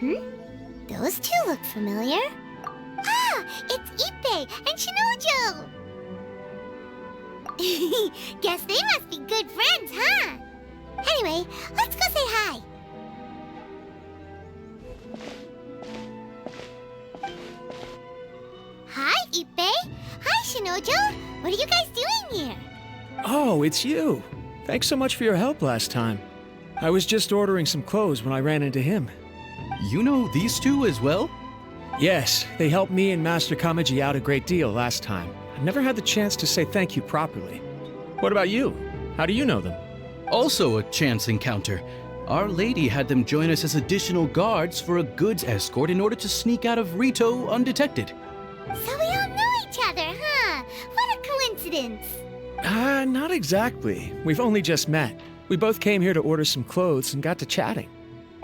Those two look familiar. Ah, it's Ippei and Shinojo! Guess they must be good friends, huh? Anyway, let's go say hi. Hi, Ippei. Hi, Shinojo. What are you guys doing here? Oh, it's you. Thanks so much for your help last time. I was just ordering some clothes when I ran into him. You know these two as well? Yes, they helped me and Master Kamaji out a great deal last time. I've never had the chance to say thank you properly. What about you? How do you know them? Also a chance encounter. Our lady had them join us as additional guards for a goods escort in order to sneak out of Rito undetected. So we all know each other, huh? What a coincidence. Not exactly. We've only just met. We both came here to order some clothes and got to chatting.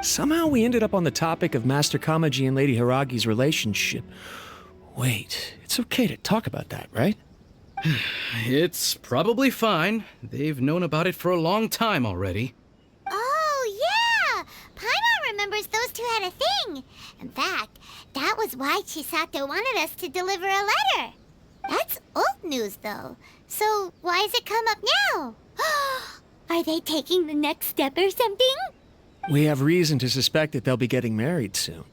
Somehow we ended up on the topic of Master Kamaji and Lady Hiragi's relationship. Wait, it's okay to talk about that, right? It's probably fine. They've known about it for a long time already. Oh, yeah! Paimon remembers those two had a thing. In fact, that was why Chisato wanted us to deliver a letter. That's old news, though. So why has it come up now? Are they taking the next step or something? We have reason to suspect that they'll be getting married soon.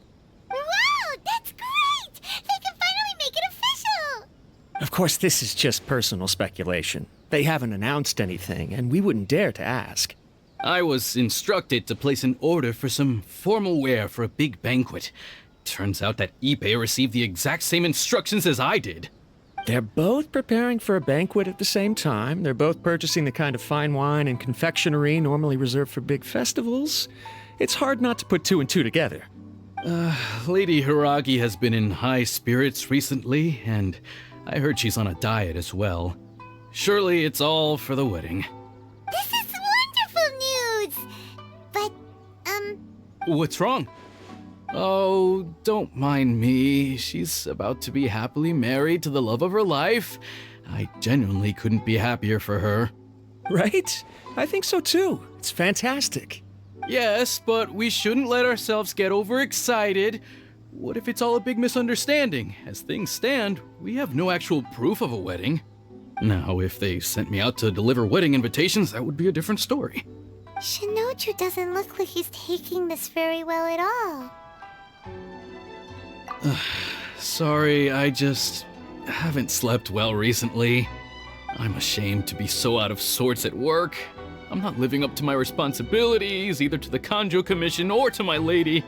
Wow, that's great! They can finally make it official! Of course, this is just personal speculation. They haven't announced anything, and we wouldn't dare to ask. I was instructed to place an order for some formal wear for a big banquet. Turns out that Ippei received the exact same instructions as I did. They're both preparing for a banquet at the same time. They're both purchasing the kind of fine wine and confectionery normally reserved for big festivals. It's hard not to put two and two together. Lady Hiragi has been in high spirits recently, and I heard she's on a diet as well. Surely it's all for the wedding. This is wonderful news! But, What's wrong? Oh, don't mind me. She's about to be happily married to the love of her life. I genuinely couldn't be happier for her. Right? I think so too. It's fantastic. Yes, but we shouldn't let ourselves get overexcited. What if it's all a big misunderstanding? As things stand, we have no actual proof of a wedding. Now, if they sent me out to deliver wedding invitations, that would be a different story. Shinoju doesn't look like he's taking this very well at all. Sorry, I just haven't slept well recently. I'm ashamed to be so out of sorts at work. I'm not living up to my responsibilities, either to the Kanjo Commission or to my lady.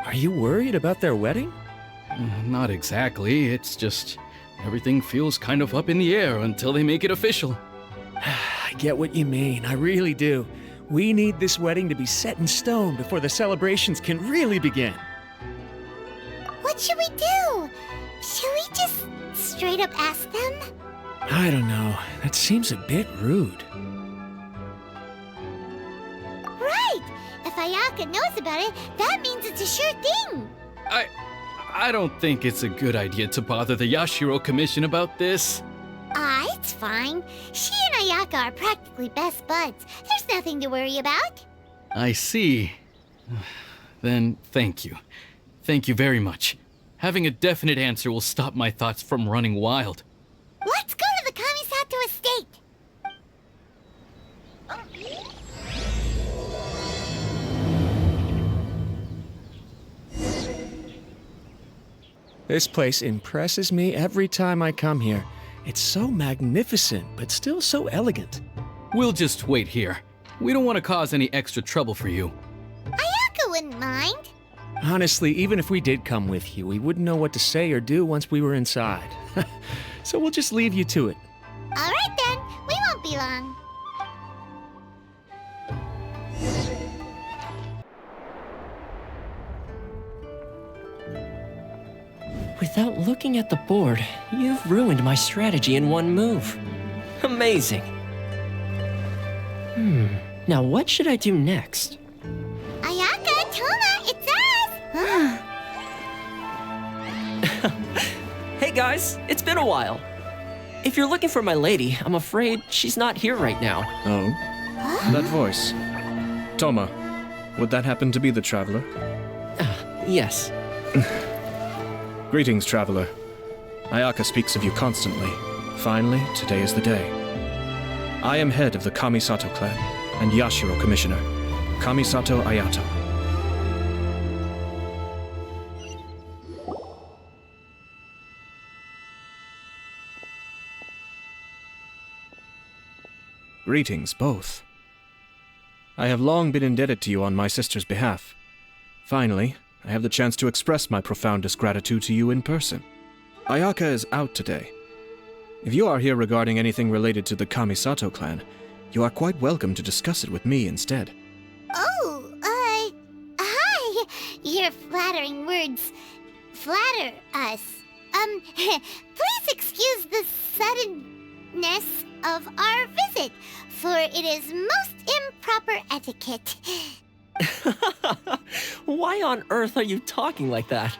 Are you worried about their wedding? Not exactly, it's just everything feels kind of up in the air until they make it official. I get what you mean, I really do. We need this wedding to be set in stone before the celebrations can really begin. What should we do? Should we just straight up ask them? I don't know. That seems a bit rude. Right! If Ayaka knows about it, that means it's a sure thing! I don't think it's a good idea to bother the Yashiro Commission about this. It's fine. She and Ayaka are practically best buds. There's nothing to worry about. I see. Then thank you. Thank you very much. Having a definite answer will stop my thoughts from running wild. Let's go to the Kamisato estate! This place impresses me every time I come here. It's so magnificent, but still so elegant. We'll just wait here. We don't want to cause any extra trouble for you. Ayaka wouldn't mind. Honestly, even if we did come with you, we wouldn't know what to say or do once we were inside. So we'll just leave you to it. All right then, we won't be long. Without looking at the board, you've ruined my strategy in one move. Amazing. Now what should I do next? Ayaka, Toma, it's us! Hey guys, it's been a while. If you're looking for my lady, I'm afraid she's not here right now. Oh? That voice. Toma, would that happen to be the traveler? Yes. Greetings, traveler. Ayaka speaks of you constantly. Finally, today is the day. I am head of the Kamisato clan and Yashiro Commissioner, Kamisato Ayato. Greetings, both. I have long been indebted to you on my sister's behalf. Finally, I have the chance to express my profoundest gratitude to you in person. Ayaka is out today. If you are here regarding anything related to the Kamisato clan, you are quite welcome to discuss it with me instead. Oh, hi. Your flattering words flatter us. Please excuse the suddenness of our visit, for it is most improper etiquette. Why on earth are you talking like that?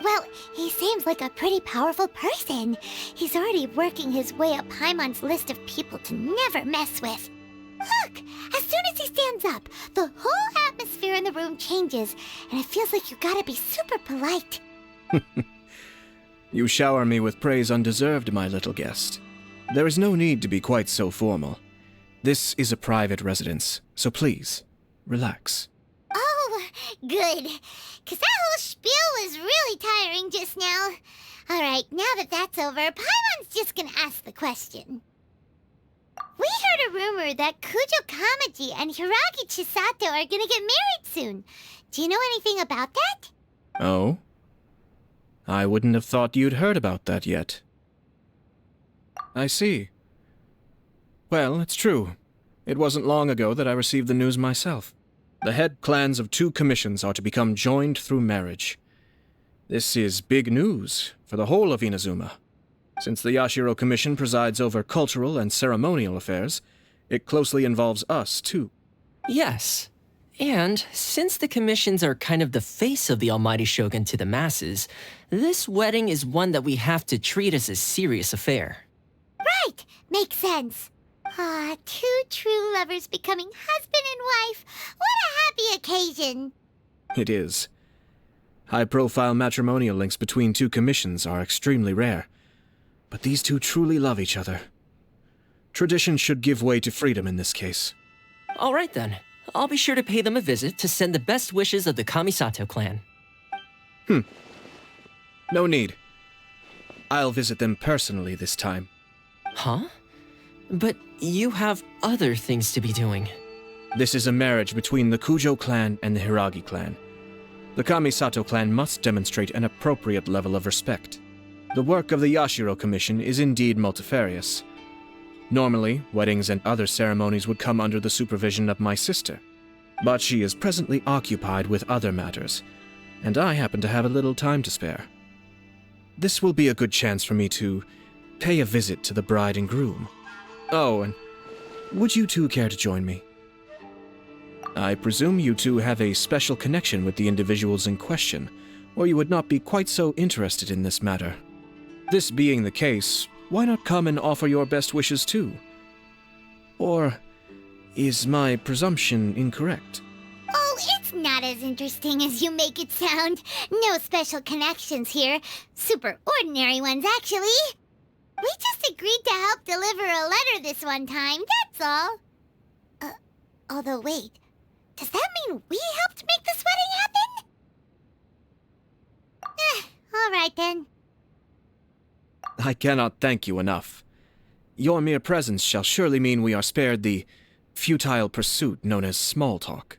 Well, he seems like a pretty powerful person. He's already working his way up Paimon's list of people to never mess with. Look, as soon as he stands up, the whole atmosphere in the room changes, and it feels like you gotta be super polite. You shower me with praise undeserved, my little guest. There is no need to be quite so formal. This is a private residence, so please, relax. Oh, good. 'Cause that whole spiel was really tiring just now. Alright, now that that's over, Paimon's just gonna ask the question. We heard a rumor that Kujo Kamaji and Hiragi Chisato are gonna get married soon. Do you know anything about that? Oh? I wouldn't have thought you'd heard about that yet. I see. Well, it's true. It wasn't long ago that I received the news myself. The head clans of 2 commissions are to become joined through marriage. This is big news for the whole of Inazuma. Since the Yashiro Commission presides over cultural and ceremonial affairs, it closely involves us, too. Yes. And since the commissions are kind of the face of the Almighty Shogun to the masses, this wedding is one that we have to treat as a serious affair. Right! Makes sense. Ah, 2 true lovers becoming husband and wife. What a happy occasion! It is. High-profile matrimonial links between 2 commissions are extremely rare. But these 2 truly love each other. Tradition should give way to freedom in this case. All right then. I'll be sure to pay them a visit to send the best wishes of the Kamisato clan. No need. I'll visit them personally this time. Huh? But you have other things to be doing. This is a marriage between the Kujo clan and the Hiragi clan. The Kamisato clan must demonstrate an appropriate level of respect. The work of the Yashiro Commission is indeed multifarious. Normally, weddings and other ceremonies would come under the supervision of my sister. But she is presently occupied with other matters, and I happen to have a little time to spare. This will be a good chance for me to pay a visit to the bride and groom. Oh, and would you 2 care to join me? I presume you 2 have a special connection with the individuals in question, or you would not be quite so interested in this matter. This being the case, why not come and offer your best wishes too? Or is my presumption incorrect? Oh, it's not as interesting as you make it sound. No special connections here. Super ordinary ones, actually. We just agreed to help deliver a letter this one time, that's all. Although wait, does that mean we helped make this wedding happen? All right then. I cannot thank you enough. Your mere presence shall surely mean we are spared the futile pursuit known as small talk.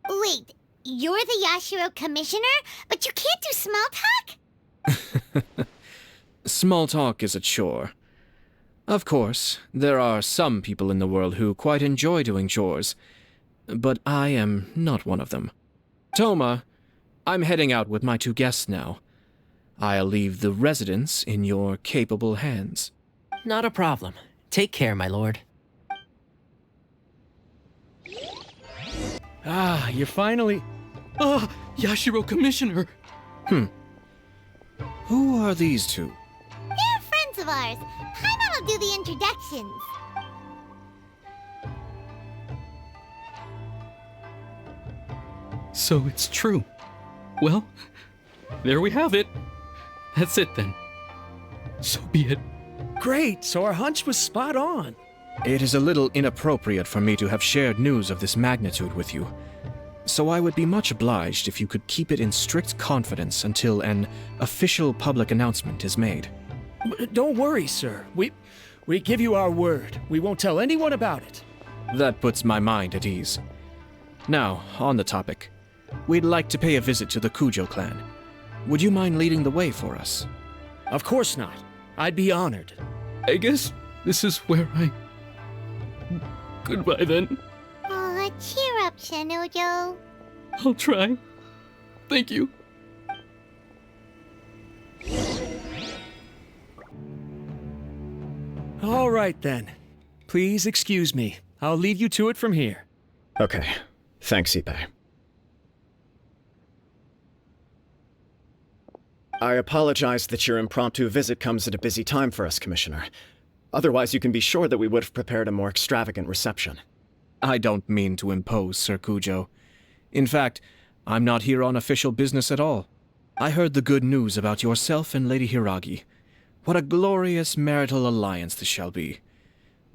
Wait, you're the Yashiro Commissioner, but you can't do small talk? Small talk is a chore. Of course, there are some people in the world who quite enjoy doing chores, but I am not one of them. Toma, I'm heading out with my 2 guests now. I'll leave the residence in your capable hands. Not a problem. Take care, my lord. Ah, you're finally... Ah, Yashiro Commissioner! Who are these 2? They're friends of ours. Paimon will do the introductions. So it's true. Well, there we have it. That's it then. So be it. Great, so our hunch was spot on. It is a little inappropriate for me to have shared news of this magnitude with you, so I would be much obliged if you could keep it in strict confidence until an official public announcement is made. Don't worry, sir. We give you our word. We won't tell anyone about it. That puts my mind at ease. Now, on the topic. We'd like to pay a visit to the Kujo clan. Would you mind leading the way for us? Of course not. I'd be honored. I guess this is where I... Goodbye then. Aw, cheer up, Shanojo. I'll try. Thank you. All right, then. Please excuse me. I'll leave you to it from here. Okay. Thanks, Ippei. I apologize that your impromptu visit comes at a busy time for us, Commissioner. Otherwise, you can be sure that we would have prepared a more extravagant reception. I don't mean to impose, Sir Kujo. In fact, I'm not here on official business at all. I heard the good news about yourself and Lady Hiragi. What a glorious marital alliance this shall be.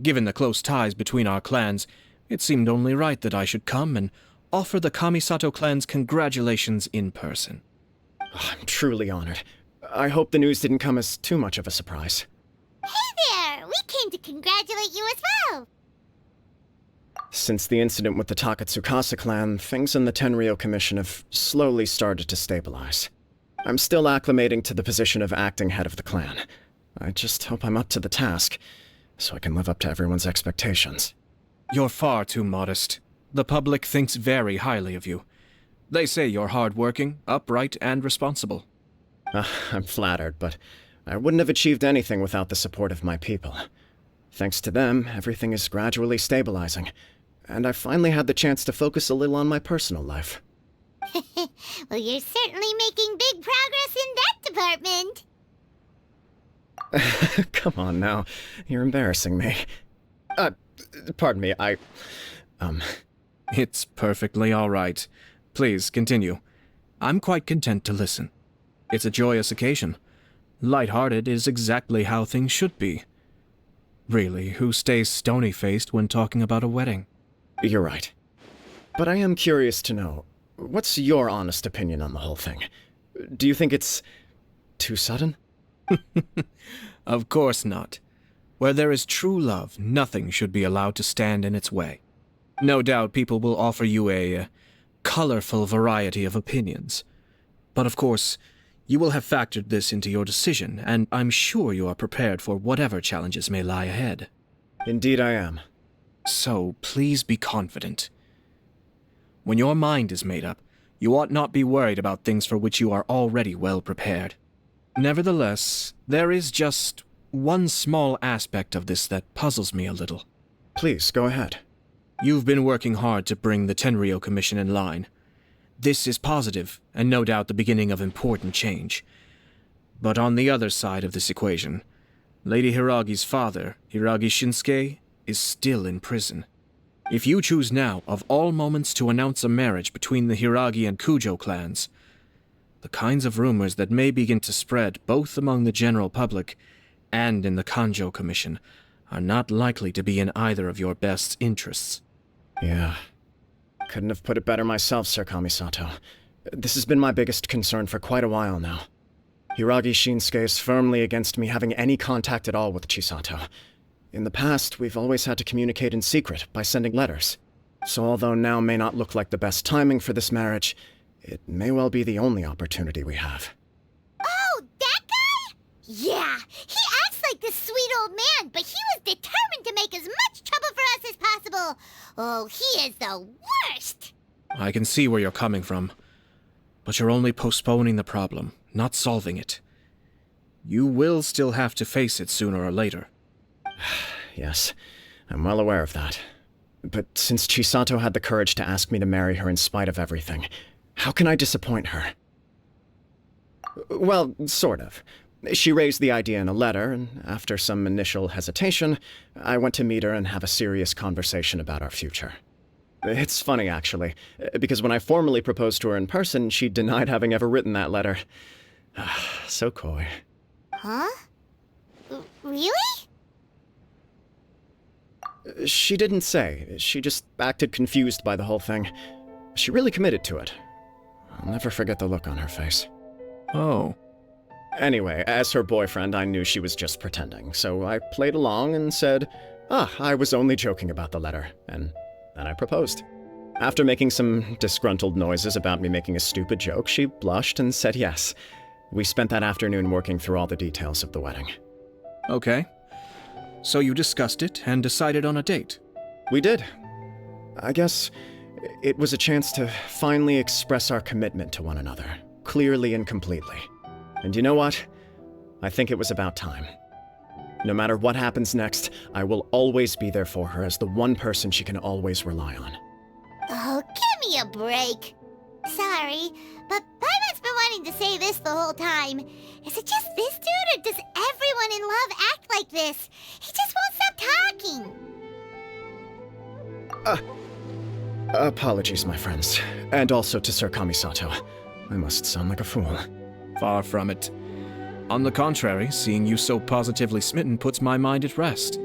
Given the close ties between our clans, it seemed only right that I should come and offer the Kamisato clan's congratulations in person. I'm truly honored. I hope the news didn't come as too much of a surprise. Hey there! We came to congratulate you as well! Since the incident with the Takatsukasa clan, things in the Tenryou Commission have slowly started to stabilize. I'm still acclimating to the position of acting head of the clan. I just hope I'm up to the task, so I can live up to everyone's expectations. You're far too modest. The public thinks very highly of you. They say you're hardworking, upright, and responsible. I'm flattered, but I wouldn't have achieved anything without the support of my people. Thanks to them, everything is gradually stabilizing, and I finally had the chance to focus a little on my personal life. Well, you're certainly making big progress in that department. Come on now, you're embarrassing me. Pardon me, It's perfectly all right. Please, continue. I'm quite content to listen. It's a joyous occasion. Light-hearted is exactly how things should be. Really, who stays stony-faced when talking about a wedding? You're right. But I am curious to know, what's your honest opinion on the whole thing? Do you think it's too sudden? Of course not. Where there is true love, nothing should be allowed to stand in its way. No doubt people will offer you a colorful variety of opinions. But of course, you will have factored this into your decision, and I'm sure you are prepared for whatever challenges may lie ahead. Indeed I am. So, please be confident. When your mind is made up, you ought not be worried about things for which you are already well prepared. Nevertheless, there is just one small aspect of this that puzzles me a little. Please, go ahead. You've been working hard to bring the Tenryou Commission in line. This is positive, and no doubt the beginning of important change. But on the other side of this equation, Lady Hiragi's father, Hiragi Shinsuke, is still in prison. If you choose now, of all moments, to announce a marriage between the Hiragi and Kujo clans, the kinds of rumors that may begin to spread both among the general public and in the Kanjo Commission are not likely to be in either of your best interests. Yeah. Couldn't have put it better myself, Sir Kamisato. This has been my biggest concern for quite a while now. Hiragi Shinsuke is firmly against me having any contact at all with Chisato. In the past, we've always had to communicate in secret by sending letters. So although now may not look like the best timing for this marriage, it may well be the only opportunity we have. Oh, that guy? Yeah, he acts like this sweet old man, but he was determined to make as much trouble for us as possible. Oh, he is the worst! I can see where you're coming from, but you're only postponing the problem, not solving it. You will still have to face it sooner or later. Yes, I'm well aware of that. But since Chisato had the courage to ask me to marry her in spite of everything, how can I disappoint her? Well, sort of. She raised the idea in a letter, and after some initial hesitation, I went to meet her and have a serious conversation about our future. It's funny, actually, because when I formally proposed to her in person, she denied having ever written that letter. So coy. Huh? Really? She didn't say. She just acted confused by the whole thing. She really committed to it. I'll never forget the look on her face. Oh. Anyway, as her boyfriend, I knew she was just pretending, so I played along and said, I was only joking about the letter, and then I proposed. After making some disgruntled noises about me making a stupid joke, she blushed and said yes. We spent that afternoon working through all the details of the wedding. Okay. So you discussed it and decided on a date? We did. I guess it was a chance to finally express our commitment to one another, clearly and completely. And you know what? I think it was about time. No matter what happens next, I will always be there for her as the one person she can always rely on. Oh, give me a break. Sorry, but Paimon's been wanting to say this the whole time. Is it just this dude, or does everyone in love act like this? He just won't stop talking. Apologies, my friends. And also to Sir Kamisato. I must sound like a fool. Far from it. On the contrary, seeing you so positively smitten puts my mind at rest.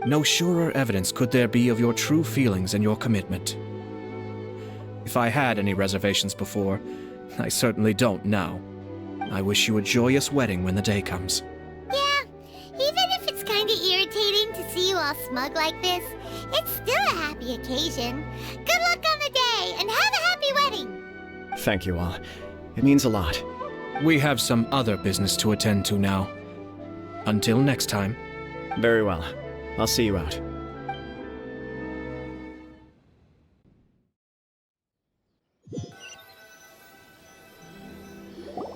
No surer evidence could there be of your true feelings and your commitment. If I had any reservations before, I certainly don't now. I wish you a joyous wedding when the day comes. Yeah, even if it's kinda irritating to see you all smug like this, it's still a happy occasion. Good luck on the day, and have a happy wedding! Thank you all. It means a lot. We have some other business to attend to now. Until next time. Very well. I'll see you out.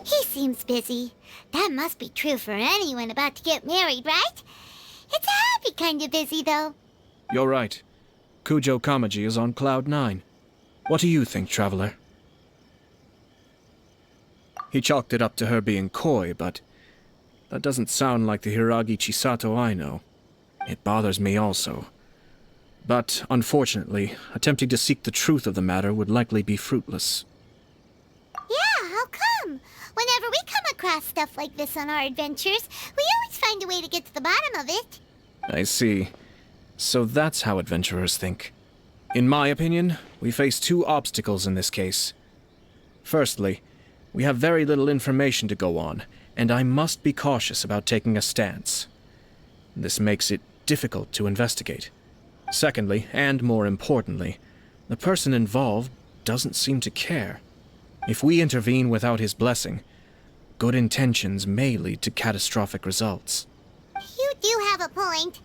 He seems busy. That must be true for anyone about to get married, right? It's a happy kind of busy, though. You're right. Kujo Kamaji is on Cloud 9. What do you think, Traveler? He chalked it up to her being coy, but that doesn't sound like the Hiragi Chisato I know. It bothers me also. But, unfortunately, attempting to seek the truth of the matter would likely be fruitless. Yeah, how come? Whenever we come across stuff like this on our adventures, we always find a way to get to the bottom of it. I see. So that's how adventurers think. In my opinion, we face two obstacles in this case. Firstly, we have very little information to go on, and I must be cautious about taking a stance. This makes it difficult to investigate. Secondly, and more importantly, the person involved doesn't seem to care. If we intervene without his blessing, good intentions may lead to catastrophic results. You do have a point.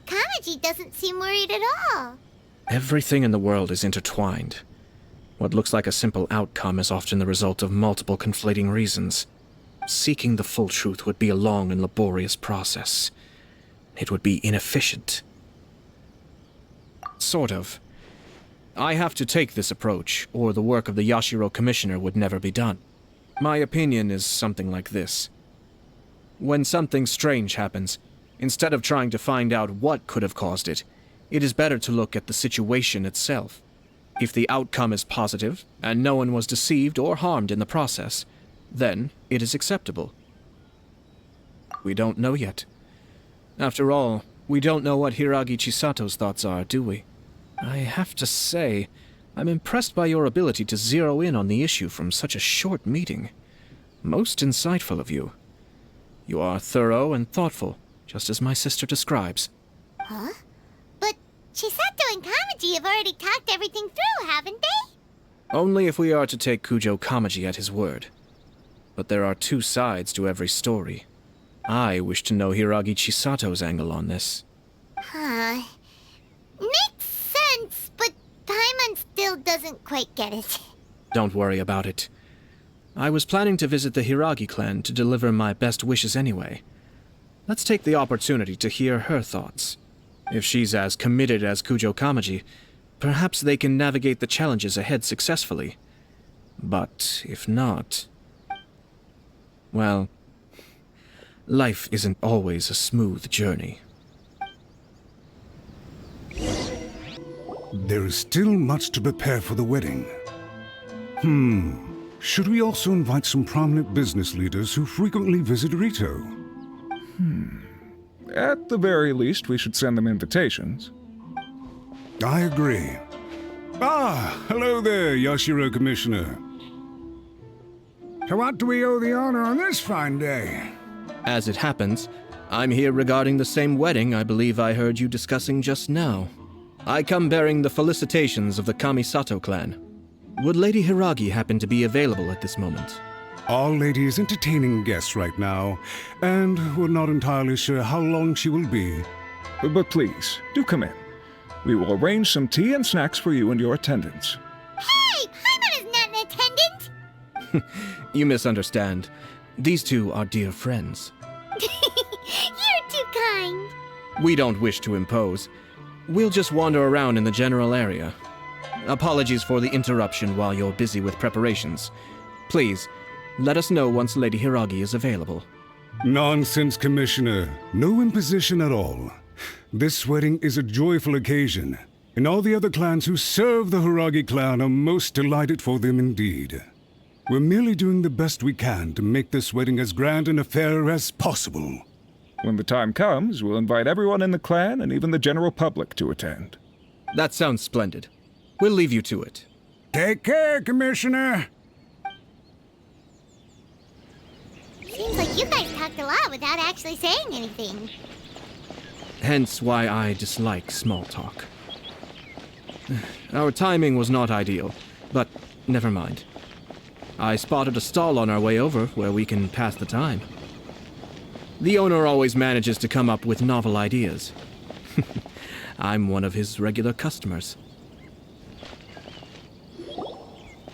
Kamaji doesn't seem worried at all. Everything in the world is intertwined. What looks like a simple outcome is often the result of multiple conflating reasons. Seeking the full truth would be a long and laborious process. It would be inefficient. Sort of. I have to take this approach, or the work of the Yashiro Commissioner would never be done. My opinion is something like this. When something strange happens, instead of trying to find out what could have caused it, it is better to look at the situation itself. If the outcome is positive, and no one was deceived or harmed in the process, then it is acceptable. We don't know yet. After all, we don't know what Hiragi Chisato's thoughts are, do we? I have to say, I'm impressed by your ability to zero in on the issue from such a short meeting. Most insightful of you. You are thorough and thoughtful, just as my sister describes. Huh? But Chisato and Kamaji have already talked everything through, haven't they? Only if we are to take Kujo Kamaji at his word. But there are two sides to every story. I wish to know Hiragi Chisato's angle on this. Huh. Makes sense, but Paimon still doesn't quite get it. Don't worry about it. I was planning to visit the Hiragi clan to deliver my best wishes anyway. Let's take the opportunity to hear her thoughts. If she's as committed as Kujo Kamaji, perhaps they can navigate the challenges ahead successfully. But if not... well, life isn't always a smooth journey. There is still much to prepare for the wedding. Should we also invite some prominent business leaders who frequently visit Rito? At the very least, we should send them invitations. I agree. Ah, hello there, Yashiro Commissioner. To what do we owe the honor on this fine day? As it happens, I'm here regarding the same wedding I believe I heard you discussing just now. I come bearing the felicitations of the Kamisato clan. Would Lady Hiragi happen to be available at this moment? Our lady is entertaining guests right now, and we're not entirely sure how long she will be. But please, do come in. We will arrange some tea and snacks for you and your attendants. Hey, Paimon is not an attendant! You misunderstand. These two are dear friends. You're too kind. We don't wish to impose. We'll just wander around in the general area. Apologies for the interruption while you're busy with preparations. Please, let us know once Lady Hiragi is available. Nonsense, Commissioner. No imposition at all. This wedding is a joyful occasion, and all the other clans who serve the Hiragi clan are most delighted for them indeed. We're merely doing the best we can to make this wedding as grand an affair as possible. When the time comes, we'll invite everyone in the clan and even the general public to attend. That sounds splendid. We'll leave you to it. Take care, Commissioner. Seems like you guys talked a lot without actually saying anything. Hence why I dislike small talk. Our timing was not ideal, but never mind. I spotted a stall on our way over where we can pass the time. The owner always manages to come up with novel ideas. I'm one of his regular customers.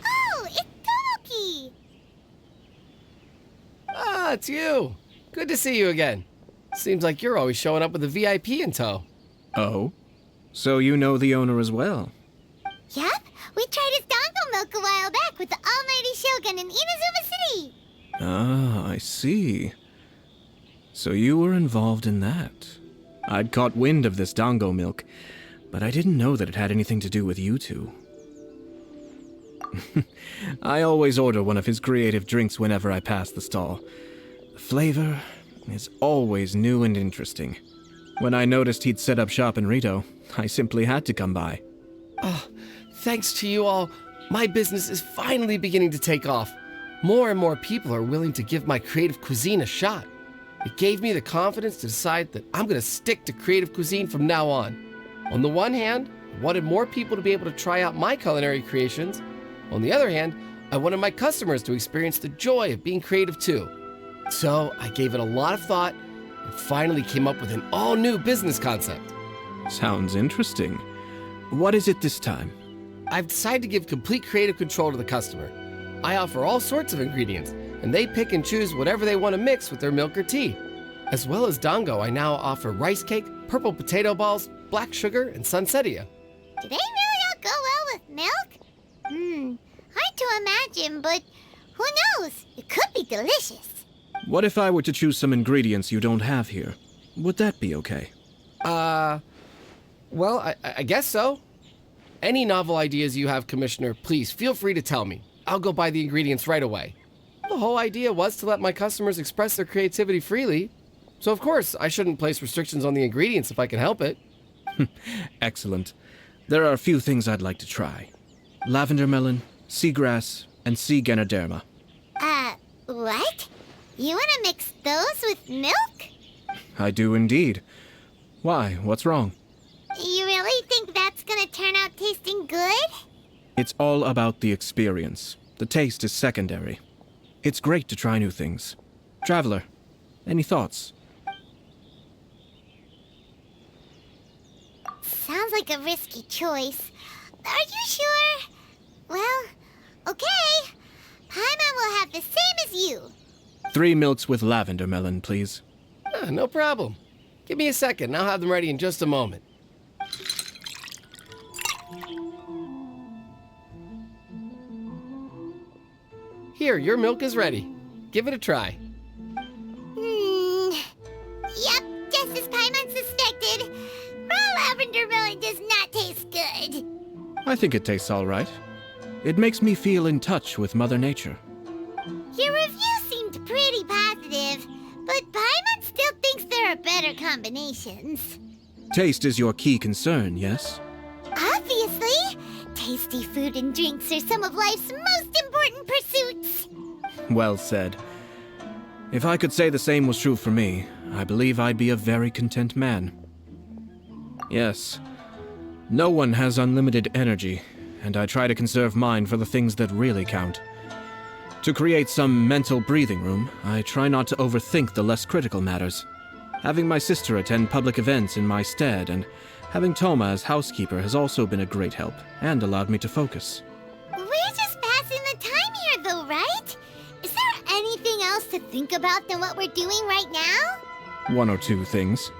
Oh, it's Tomoki! Ah, it's you. Good to see you again. Seems like you're always showing up with a VIP in tow. Oh? So you know the owner as well? Yup, we tried his dango milk a while back with the almighty Shogun in Inazuma City. Ah, I see. So you were involved in that. I'd caught wind of this dango milk, but I didn't know that it had anything to do with you two. I always order one of his creative drinks whenever I pass the stall. The flavor is always new and interesting. When I noticed he'd set up shop in Rito, I simply had to come by. Oh, thanks to you all, my business is finally beginning to take off. More and more people are willing to give my creative cuisine a shot. It gave me the confidence to decide that I'm going to stick to creative cuisine from now on. On the one hand, I wanted more people to be able to try out my culinary creations. On the other hand, I wanted my customers to experience the joy of being creative too. So I gave it a lot of thought and finally came up with an all-new business concept. Sounds interesting. What is it this time? I've decided to give complete creative control to the customer. I offer all sorts of ingredients, and they pick and choose whatever they want to mix with their milk or tea. As well as dango, I now offer rice cake, purple potato balls, black sugar, and sunsettia. Do they really all go well with milk? Hard to imagine, but who knows? It could be delicious. What if I were to choose some ingredients you don't have here? Would that be okay? Well, I guess so. Any novel ideas you have, Commissioner, please feel free to tell me. I'll go buy the ingredients right away. The whole idea was to let my customers express their creativity freely. So of course, I shouldn't place restrictions on the ingredients if I can help it. Excellent. There are a few things I'd like to try. Lavender melon, seagrass, and sea ganoderma. What? You want to mix those with milk? I do indeed. Why? What's wrong? You really think that's gonna turn out tasting good? It's all about the experience. The taste is secondary. It's great to try new things. Traveler, any thoughts? Sounds like a risky choice. Are you sure? Well, okay. Paimon will have the same as you. 3 milks with lavender melon, please. No problem. Give me a second, I'll have them ready in just a moment. Here, your milk is ready. Give it a try. Yep, just as Paimon suspected. Raw lavender melon does not taste good. I think it tastes all right. It makes me feel in touch with Mother Nature. Your review seemed pretty positive, but Paimon still thinks there are better combinations. Taste is your key concern, yes? Obviously! Tasty food and drinks are some of life's most important pursuits. Well said. If I could say the same was true for me, I believe I'd be a very content man. Yes. No one has unlimited energy, and I try to conserve mine for the things that really count. To create some mental breathing room, I try not to overthink the less critical matters. Having my sister attend public events in my stead and having Toma as housekeeper has also been a great help and allowed me to focus. We're just passing the time here though, right? Is there anything else to think about than what we're doing right now? One or two things.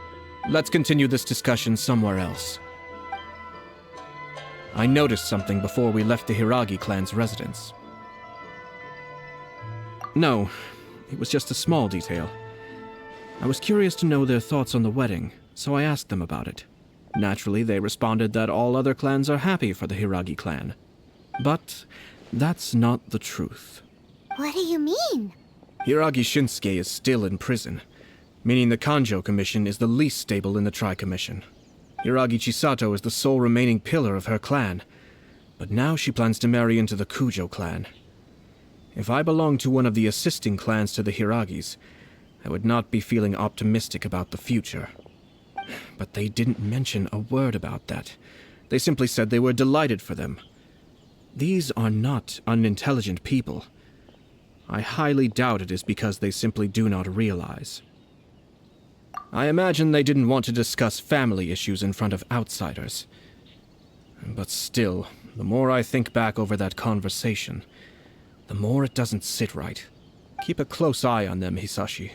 Let's continue this discussion somewhere else. I noticed something before we left the Hiragi clan's residence. No, it was just a small detail. I was curious to know their thoughts on the wedding, so I asked them about it. Naturally, they responded that all other clans are happy for the Hiragi clan. But that's not the truth. What do you mean? Hiragi Shinsuke is still in prison, meaning the Kanjo Commission is the least stable in the Tri-Commission. Hiragi Chisato is the sole remaining pillar of her clan, but now she plans to marry into the Kujo clan. If I belonged to one of the assisting clans to the Hiragis, I would not be feeling optimistic about the future. But they didn't mention a word about that. They simply said they were delighted for them. These are not unintelligent people. I highly doubt it is because they simply do not realize. I imagine they didn't want to discuss family issues in front of outsiders. But still, the more I think back over that conversation, the more it doesn't sit right. Keep a close eye on them, Hisashi.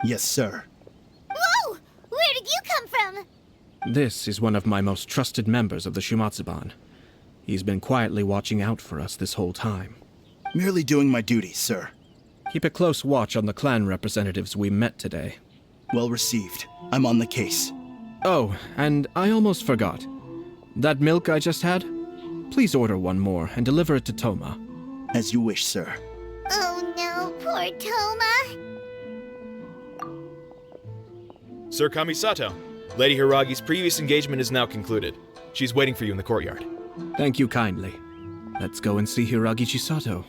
Yes, sir. Whoa! Where did you come from? This is one of my most trusted members of the Shumatsuban. He's been quietly watching out for us this whole time. Merely doing my duty, sir. Keep a close watch on the clan representatives we met today. Well received. I'm on the case. Oh, and I almost forgot. That milk I just had? Please order one more and deliver it to Toma. As you wish, sir. Oh no, poor Toma. Sir Kamisato, Lady Hiragi's previous engagement is now concluded. She's waiting for you in the courtyard. Thank you kindly. Let's go and see Hiragi Chisato.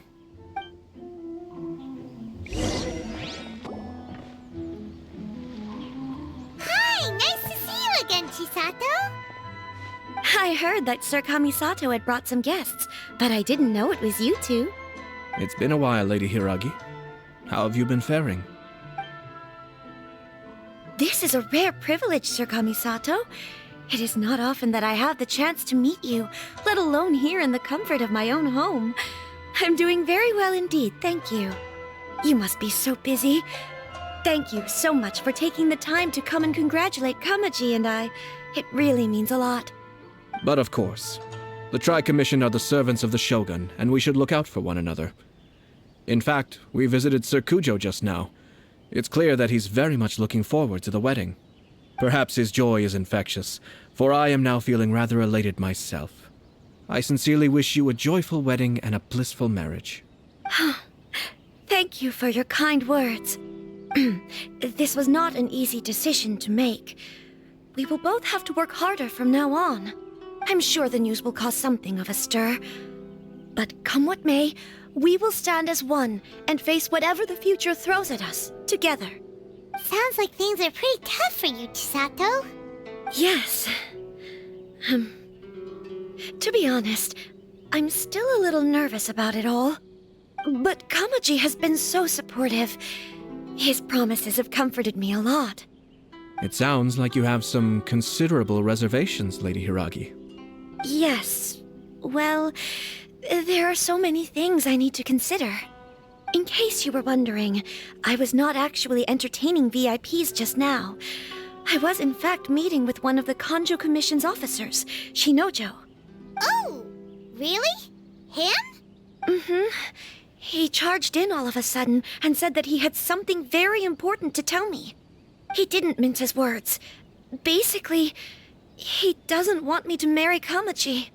Hi, nice to see you again, Chisato. I heard that Sir Kamisato had brought some guests, but I didn't know it was you two. It's been a while, Lady Hiragi. How have you been faring? This is a rare privilege, Sir Kamisato. It is not often that I have the chance to meet you, let alone here in the comfort of my own home. I'm doing very well indeed, thank you. You must be so busy. Thank you so much for taking the time to come and congratulate Kamaji and I. It really means a lot. But of course. The Tri-Commission are the servants of the Shogun, and we should look out for one another. In fact, we visited Sir Kujo just now. It's clear that he's very much looking forward to the wedding. Perhaps his joy is infectious, for I am now feeling rather elated myself. I sincerely wish you a joyful wedding and a blissful marriage. Thank you for your kind words. This was not an easy decision to make. We will both have to work harder from now on. I'm sure the news will cause something of a stir. But come what may, we will stand as one and face whatever the future throws at us, together. Sounds like things are pretty tough for you, Chisato. Yes. To be honest, I'm still a little nervous about it all. But Kamaji has been so supportive. His promises have comforted me a lot. It sounds like you have some considerable reservations, Lady Hiragi. Yes. Well, there are so many things I need to consider. In case you were wondering, I was not actually entertaining VIPs just now. I was in fact meeting with one of the Kanjo Commission's officers, Shinojo. Oh, really? Him? Mm-hmm. He charged in all of a sudden and said that he had something very important to tell me. He didn't mince his words. Basically, he doesn't want me to marry Kamaji.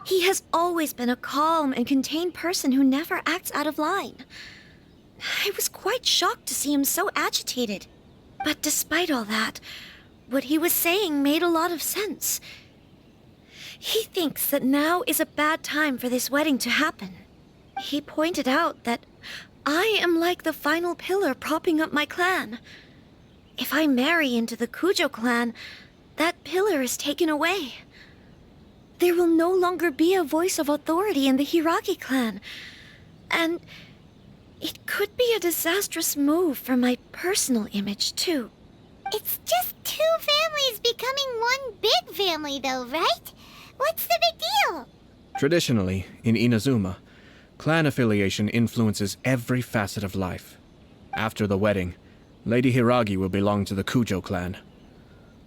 He has always been a calm and contained person who never acts out of line. I was quite shocked to see him so agitated. But despite all that, what he was saying made a lot of sense. He thinks that now is a bad time for this wedding to happen. He pointed out that I am like the final pillar propping up my clan. If I marry into the Kujo clan, that pillar is taken away. There will no longer be a voice of authority in the Hiragi clan. And it could be a disastrous move for my personal image, too. It's just two families becoming one big family, though, right? What's the big deal? Traditionally, in Inazuma, clan affiliation influences every facet of life. After the wedding, Lady Hiragi will belong to the Kujo clan.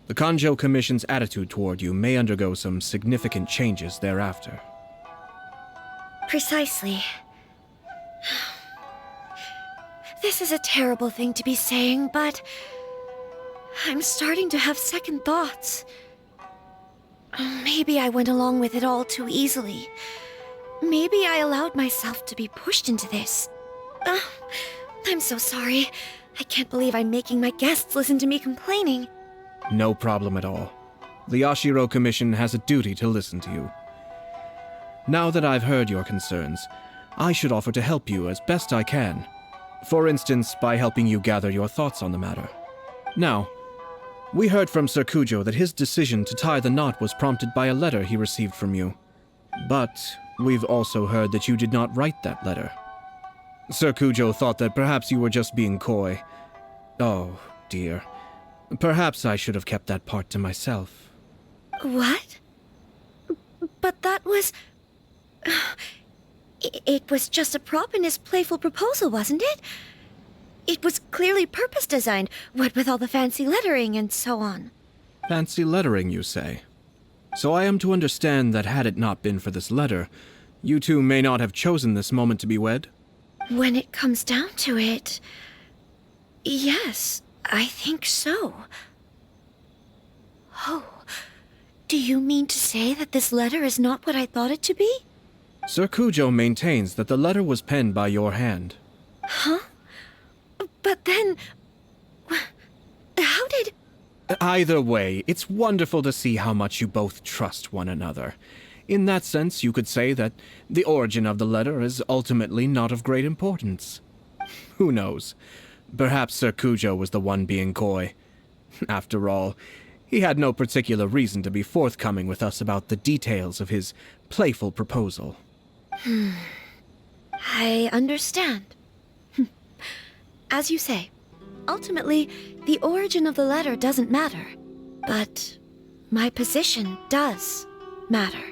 The Kanjo Commission's attitude toward you may undergo some significant changes thereafter. Precisely. This is a terrible thing to be saying, but I'm starting to have second thoughts. Maybe I went along with it all too easily. Maybe I allowed myself to be pushed into this. I'm so sorry. I can't believe I'm making my guests listen to me complaining. No problem at all. The Yashiro Commission has a duty to listen to you. Now that I've heard your concerns, I should offer to help you as best I can. For instance, by helping you gather your thoughts on the matter. Now, we heard from Sir Kujo that his decision to tie the knot was prompted by a letter he received from you. But we've also heard that you did not write that letter. Sir Kujo thought that perhaps you were just being coy. Oh, dear. Perhaps I should have kept that part to myself. What? But that was... It was just a prop in his playful proposal, wasn't it? It was clearly purpose-designed, what with all the fancy lettering and so on. Fancy lettering, you say? So I am to understand that had it not been for this letter, you two may not have chosen this moment to be wed? When it comes down to it... yes, I think so. Oh, do you mean to say that this letter is not what I thought it to be? Sir Kujo maintains that the letter was penned by your hand. Huh? But then... how did... Either way, it's wonderful to see how much you both trust one another. In that sense, you could say that the origin of the letter is ultimately not of great importance. Who knows? Perhaps Sir Kujo was the one being coy. After all, he had no particular reason to be forthcoming with us about the details of his playful proposal. I understand. As you say, ultimately, the origin of the letter doesn't matter. But my position does matter.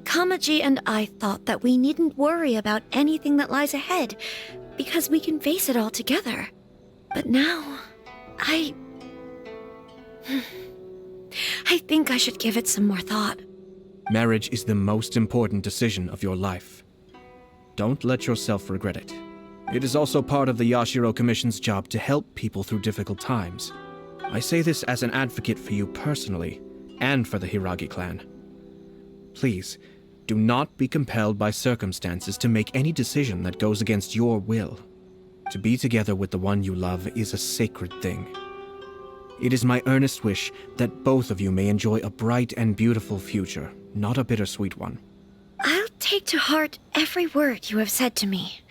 Kamaji and I thought that we needn't worry about anything that lies ahead, because we can face it all together. But now, I think I should give it some more thought. Marriage is the most important decision of your life. Don't let yourself regret it. It is also part of the Yashiro Commission's job to help people through difficult times. I say this as an advocate for you personally, and for the Hiragi clan. Please, do not be compelled by circumstances to make any decision that goes against your will. To be together with the one you love is a sacred thing. It is my earnest wish that both of you may enjoy a bright and beautiful future, not a bittersweet one. I'll take to heart every word you have said to me.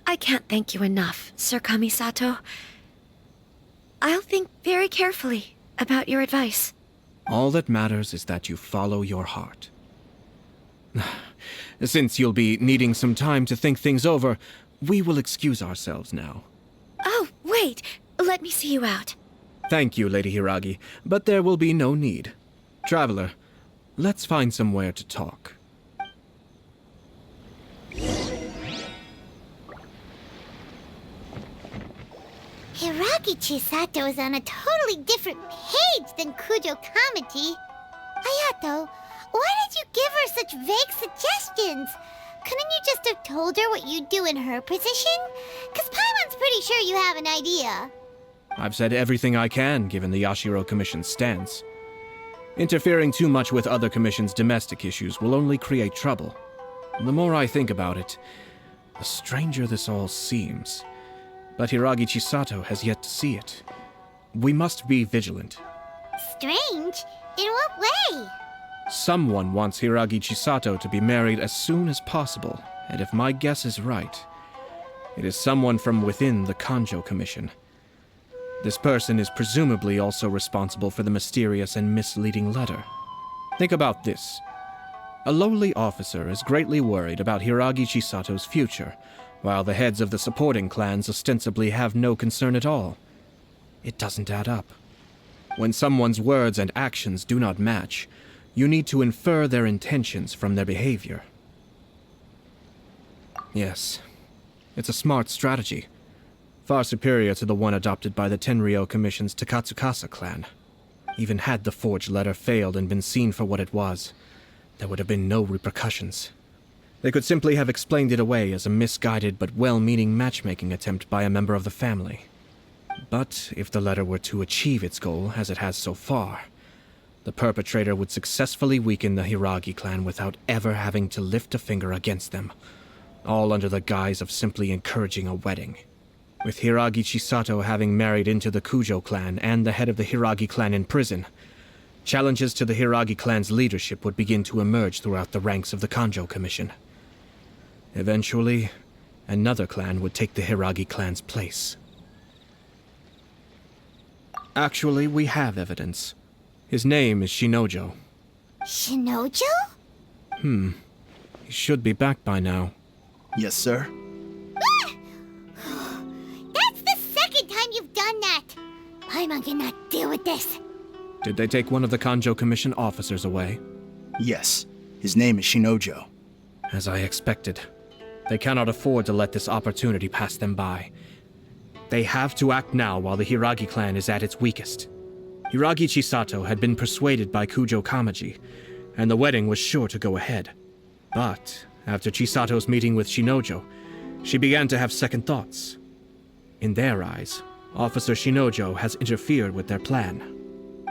I can't thank you enough, Sir Kamisato. I'll think very carefully about your advice. All that matters is that you follow your heart. Since you'll be needing some time to think things over, we will excuse ourselves now. Oh, wait! Let me see you out. Thank you, Lady Hiragi, but there will be no need. Traveler, let's find somewhere to talk. Hiragi Chisato is on a totally different page than Kujo Kamaji. Ayato, why did you give her such vague suggestions? Couldn't you just have told her what you'd do in her position? 'Cause Paimon's pretty sure you have an idea. I've said everything I can given the Yashiro Commission's stance. Interfering too much with other commissions' domestic issues will only create trouble. The more I think about it, the stranger this all seems. But Hiragi Chisato has yet to see it. We must be vigilant. Strange? In what way? Someone wants Hiragi Chisato to be married as soon as possible, and if my guess is right, it is someone from within the Kanjo Commission. This person is presumably also responsible for the mysterious and misleading letter. Think about this. A lowly officer is greatly worried about Hiragi Chisato's future, while the heads of the supporting clans ostensibly have no concern at all. It doesn't add up. When someone's words and actions do not match, you need to infer their intentions from their behavior. Yes, it's a smart strategy. Far superior to the one adopted by the Tenryou Commission's Takatsukasa clan. Even had the forged letter failed and been seen for what it was, there would have been no repercussions. They could simply have explained it away as a misguided but well-meaning matchmaking attempt by a member of the family. But if the letter were to achieve its goal, as it has so far, the perpetrator would successfully weaken the Hiragi clan without ever having to lift a finger against them, all under the guise of simply encouraging a wedding. With Hiragi Chisato having married into the Kujo clan and the head of the Hiragi clan in prison, challenges to the Hiragi clan's leadership would begin to emerge throughout the ranks of the Kanjo Commission. Eventually, another clan would take the Hiragi clan's place. Actually, we have evidence. His name is Shinojo. Shinojo? He should be back by now. Yes, sir. That's the second time you've done that! Paimon cannot deal with this. Did they take one of the Kanjo Commission officers away? Yes. His name is Shinojo. As I expected. They cannot afford to let this opportunity pass them by. They have to act now while the Hiragi clan is at its weakest. Hiragi Chisato had been persuaded by Kujo Kamaji, and the wedding was sure to go ahead. But after Chisato's meeting with Shinojo, she began to have second thoughts. In their eyes, Officer Shinojo has interfered with their plan.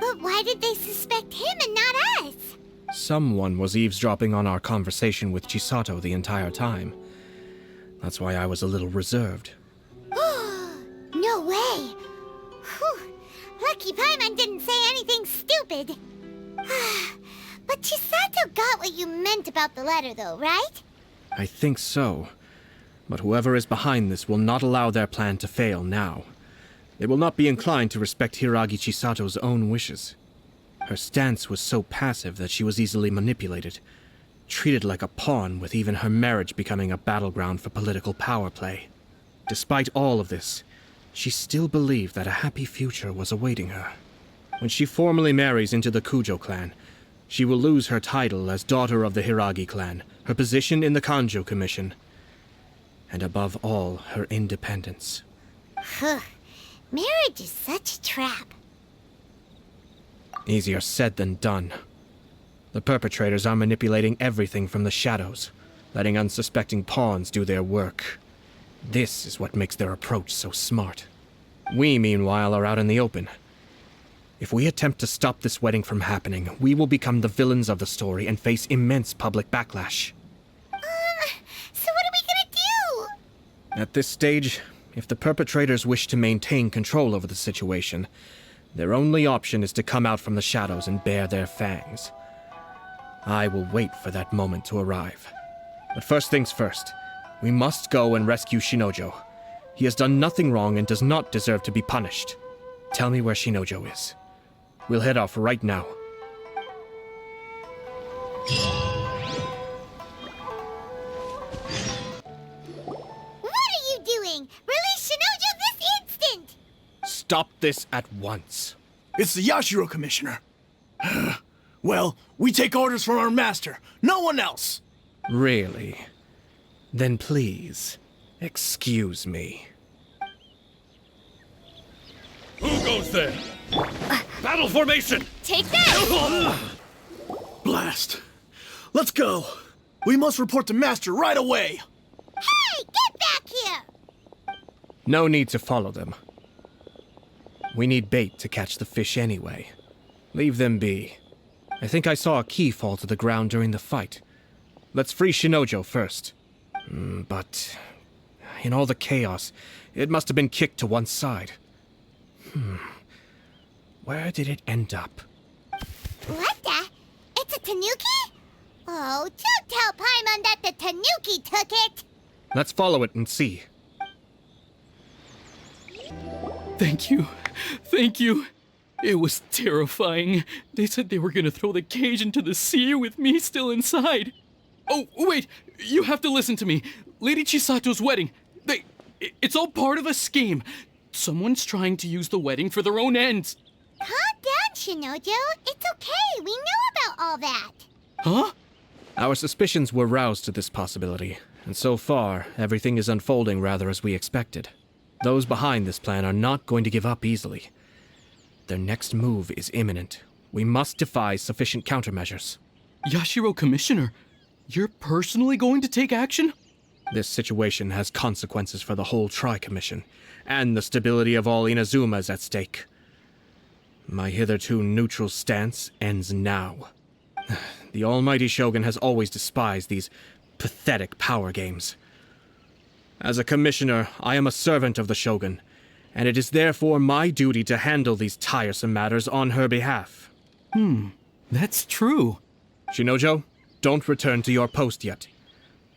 But why did they suspect him and not us? Someone was eavesdropping on our conversation with Chisato the entire time. That's why I was a little reserved. No way! Whew. Lucky Paimon didn't say anything stupid. But Chisato got what you meant about the letter, though, right? I think so. But whoever is behind this will not allow their plan to fail now. They will not be inclined to respect Hiragi Chisato's own wishes. Her stance was so passive that she was easily manipulated, treated like a pawn, with even her marriage becoming a battleground for political power play. Despite all of this, she still believed that a happy future was awaiting her. When she formally marries into the Kujo clan, she will lose her title as daughter of the Hiragi clan, her position in the Kanjo Commission, and above all, her independence. Marriage is such a trap. Easier said than done. The perpetrators are manipulating everything from the shadows, letting unsuspecting pawns do their work. This is what makes their approach so smart. We, meanwhile, are out in the open. If we attempt to stop this wedding from happening, we will become the villains of the story and face immense public backlash. So what are we gonna do? At this stage, if the perpetrators wish to maintain control over the situation, their only option is to come out from the shadows and bare their fangs. I will wait for that moment to arrive. But first things first, we must go and rescue Shinojo. He has done nothing wrong and does not deserve to be punished. Tell me where Shinojo is. We'll head off right now. What are you doing? Release Shinojo this instant! Stop this at once. It's the Yashiro Commissioner. Well, we take orders from our master, no one else. Really? Then please, excuse me. Who goes there? Battle formation! Take that! Blast. Let's go. We must report to Master right away. Hey, get back here! No need to follow them. We need bait to catch the fish anyway. Leave them be. I think I saw a key fall to the ground during the fight. Let's free Shinojo first. But in all the chaos, it must have been kicked to one side. Where did it end up? What the? It's a tanuki? Oh, don't tell Paimon that the tanuki took it! Let's follow it and see. Thank you. Thank you. It was terrifying. They said they were gonna throw the cage into the sea with me still inside. Oh, wait! You have to listen to me. Lady Chisato's wedding. It's all part of a scheme. Someone's trying to use the wedding for their own ends. Calm down, Shinojo. It's okay. We know about all that. Huh? Our suspicions were roused to this possibility, and so far, everything is unfolding rather as we expected. Those behind this plan are not going to give up easily. Their next move is imminent. We must devise sufficient countermeasures. Yashiro Commissioner, you're personally going to take action? This situation has consequences for the whole Tri-Commission, and the stability of all Inazuma is at stake. My hitherto neutral stance ends now. The almighty Shogun has always despised these pathetic power games. As a commissioner, I am a servant of the Shogun, and it is therefore my duty to handle these tiresome matters on her behalf. That's true. Shinojo, don't return to your post yet.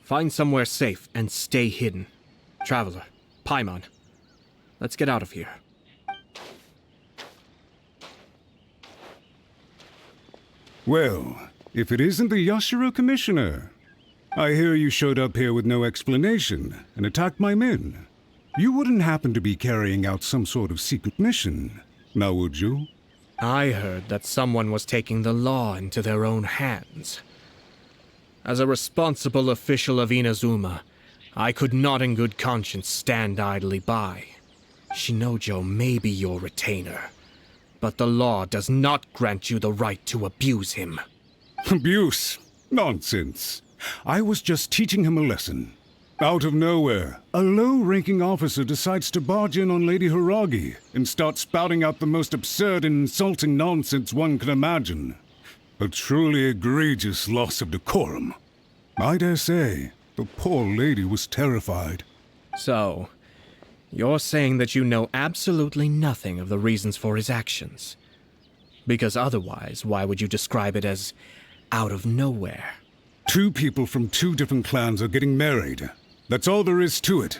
Find somewhere safe and stay hidden. Traveler, Paimon, let's get out of here. Well, if it isn't the Yashiro Commissioner. I hear you showed up here with no explanation and attacked my men. You wouldn't happen to be carrying out some sort of secret mission, now would you? I heard that someone was taking the law into their own hands. As a responsible official of Inazuma, I could not in good conscience stand idly by. Shinojo may be your retainer, but the law does not grant you the right to abuse him. Abuse? Nonsense. I was just teaching him a lesson. Out of nowhere, a low-ranking officer decides to barge in on Lady Hiragi and start spouting out the most absurd and insulting nonsense one can imagine. A truly egregious loss of decorum. I dare say, the poor lady was terrified. So, you're saying that you know absolutely nothing of the reasons for his actions? Because otherwise, why would you describe it as out of nowhere? Two people from two different clans are getting married. That's all there is to it.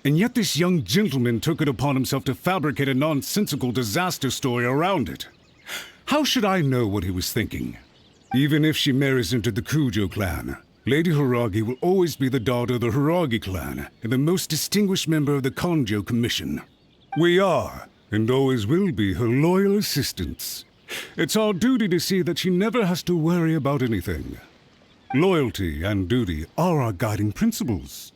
And yet this young gentleman took it upon himself to fabricate a nonsensical disaster story around it. How should I know what he was thinking? Even if she marries into the Kujo clan, Lady Hiragi will always be the daughter of the Hiragi clan and the most distinguished member of the Konjo Commission. We are, and always will be, her loyal assistants. It's our duty to see that she never has to worry about anything. Loyalty and duty are our guiding principles.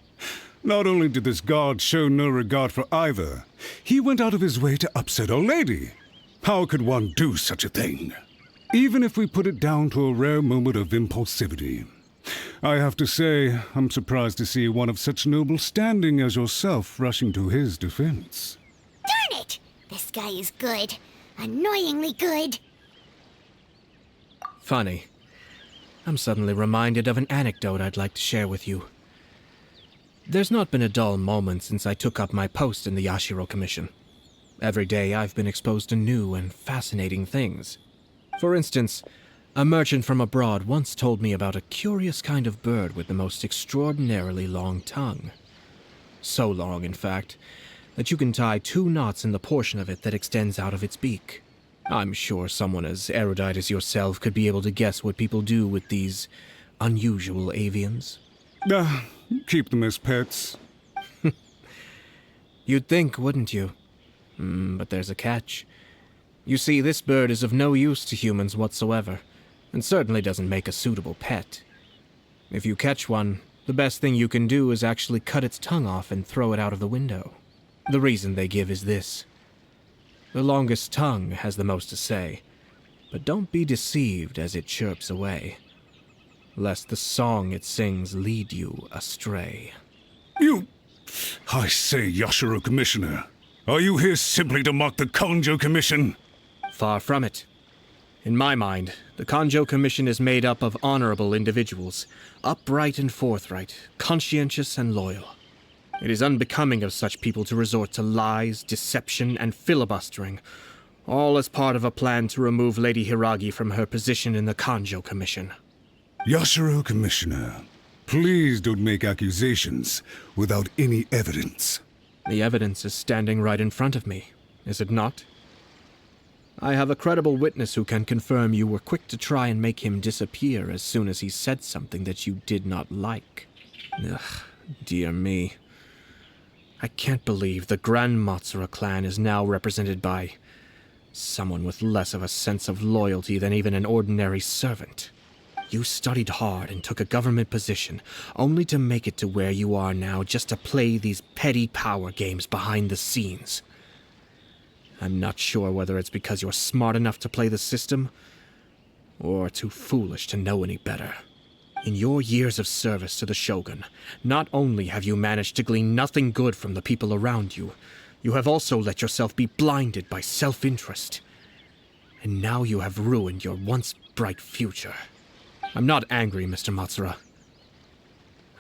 Not only did this guard show no regard for either, he went out of his way to upset our lady. How could one do such a thing? Even if we put it down to a rare moment of impulsivity. I have to say, I'm surprised to see one of such noble standing as yourself rushing to his defense. Darn it! This guy is good. Annoyingly good. Funny. I'm suddenly reminded of an anecdote I'd like to share with you. There's not been a dull moment since I took up my post in the Yashiro Commission. Every day I've been exposed to new and fascinating things. For instance, a merchant from abroad once told me about a curious kind of bird with the most extraordinarily long tongue. So long, in fact, that you can tie 2 knots in the portion of it that extends out of its beak. I'm sure someone as erudite as yourself could be able to guess what people do with these unusual avians. Keep them as pets. You'd think, wouldn't you? But there's a catch. You see, this bird is of no use to humans whatsoever, and certainly doesn't make a suitable pet. If you catch one, the best thing you can do is actually cut its tongue off and throw it out of the window. The reason they give is this. The longest tongue has the most to say, but don't be deceived as it chirps away, lest the song it sings lead you astray. I say, Yashiro Commissioner, Are you here simply to mock the Kanjo Commission? Far from it. In my mind, the Kanjo Commission is made up of honorable individuals, upright and forthright, conscientious and loyal. It is unbecoming of such people to resort to lies, deception, and filibustering, all as part of a plan to remove Lady Hiragi from her position in the Kanjo Commission. Yashiro Commissioner, please don't make accusations without any evidence. The evidence is standing right in front of me, is it not? I have a credible witness who can confirm you were quick to try and make him disappear as soon as he said something that you did not like. Ugh, dear me. I can't believe the Grand Matsura clan is now represented by someone with less of a sense of loyalty than even an ordinary servant. You studied hard and took a government position, only to make it to where you are now just to play these petty power games behind the scenes. I'm not sure whether it's because you're smart enough to play the system, or too foolish to know any better. In your years of service to the Shogun, not only have you managed to glean nothing good from the people around you, you have also let yourself be blinded by self-interest. And now you have ruined your once bright future. I'm not angry, Mr. Matsura.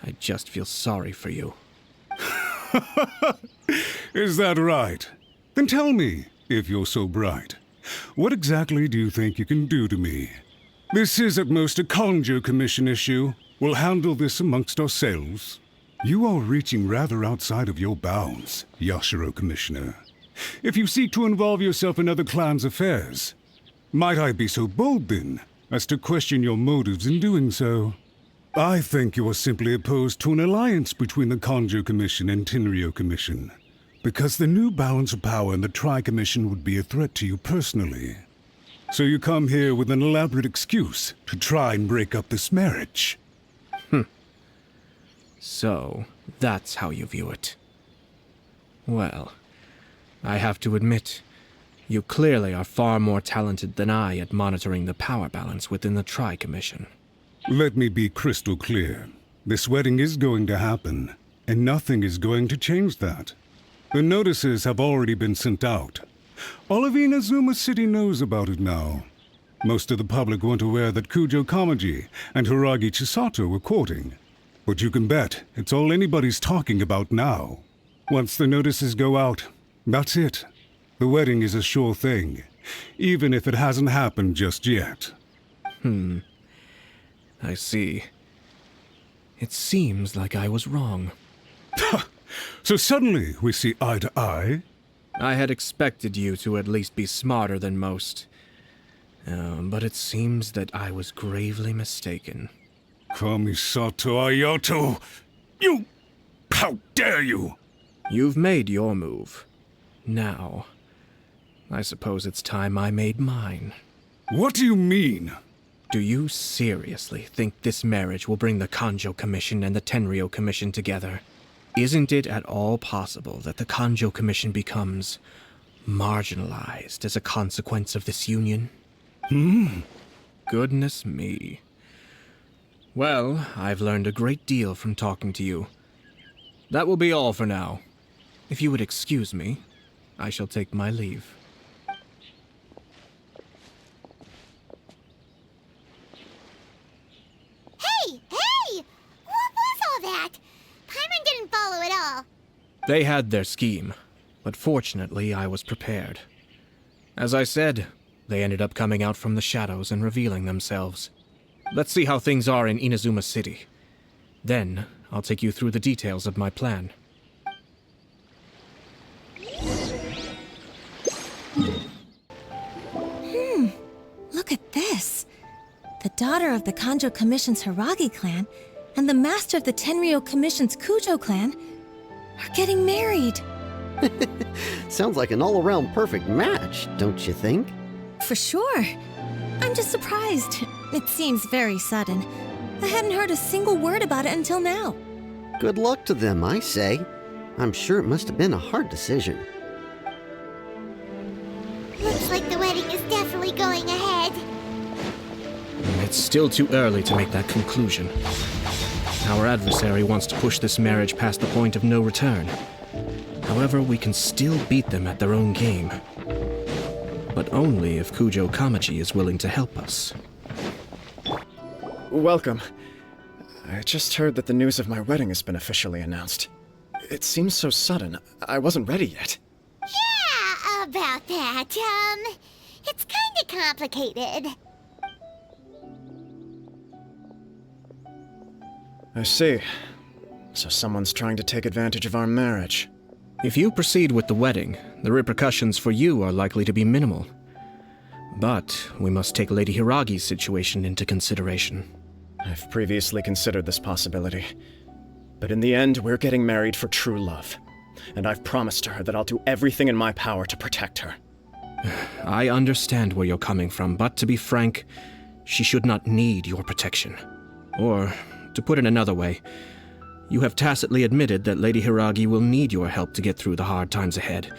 I just feel sorry for you. Is that right? Then tell me, if you're so bright, what exactly do you think you can do to me? This is at most a Kanjo Commission issue. We'll handle this amongst ourselves. You are reaching rather outside of your bounds, Yashiro Commissioner. If you seek to involve yourself in other clans' affairs, might I be so bold then as to question your motives in doing so? I think you are simply opposed to an alliance between the Kanjo Commission and Tenryou Commission, because the new balance of power in the Tri-Commission would be a threat to you personally. So you come here with an elaborate excuse to try and break up this marriage. So, that's how you view it. Well, I have to admit, you clearly are far more talented than I at monitoring the power balance within the Tri-Commission. Let me be crystal clear. This wedding is going to happen, and nothing is going to change that. The notices have already been sent out. All of Inazuma City knows about it now. Most of the public weren't aware that Kujo Kamaji and Hiragi Chisato were courting. But you can bet it's all anybody's talking about now. Once the notices go out, that's it. The wedding is a sure thing, even if it hasn't happened just yet. I see. It seems like I was wrong. So suddenly we see eye to eye? I had expected you to at least be smarter than most. But it seems that I was gravely mistaken. Kamisato Ayato! You! How dare you! You've made your move. Now, I suppose it's time I made mine. What do you mean? Do you seriously think this marriage will bring the Kanjo Commission and the Tenryou Commission together? Isn't it at all possible that the Kanjo Commission becomes marginalized as a consequence of this union? Goodness me. Well, I've learned a great deal from talking to you. That will be all for now. If you would excuse me, I shall take my leave. Hey! What was all that? Paimon didn't follow at all. They had their scheme, but fortunately I was prepared. As I said, they ended up coming out from the shadows and revealing themselves. Let's see how things are in Inazuma City. Then, I'll take you through the details of my plan. Look at this. The daughter of the Kanjo Commission's Hiragi clan and the master of the Tenryou Commission's Kujo clan are getting married. Sounds like an all-around perfect match, don't you think? For sure. I'm just surprised. It seems very sudden. I hadn't heard a single word about it until now. Good luck to them, I say. I'm sure it must have been a hard decision. Looks like the wedding is definitely going ahead. It's still too early to make that conclusion. Our adversary wants to push this marriage past the point of no return. However, we can still beat them at their own game. But only if Kujo Kamaji is willing to help us. Welcome. I just heard that the news of my wedding has been officially announced. It seems so sudden. I wasn't ready yet. Yeah, about that. It's kinda complicated. I see. So someone's trying to take advantage of our marriage. If you proceed with the wedding, the repercussions for you are likely to be minimal. But we must take Lady Hiragi's situation into consideration. I've previously considered this possibility. But in the end, we're getting married for true love. And I've promised her that I'll do everything in my power to protect her. I understand where you're coming from, but to be frank, she should not need your protection. Or, to put it another way, you have tacitly admitted that Lady Hiragi will need your help to get through the hard times ahead,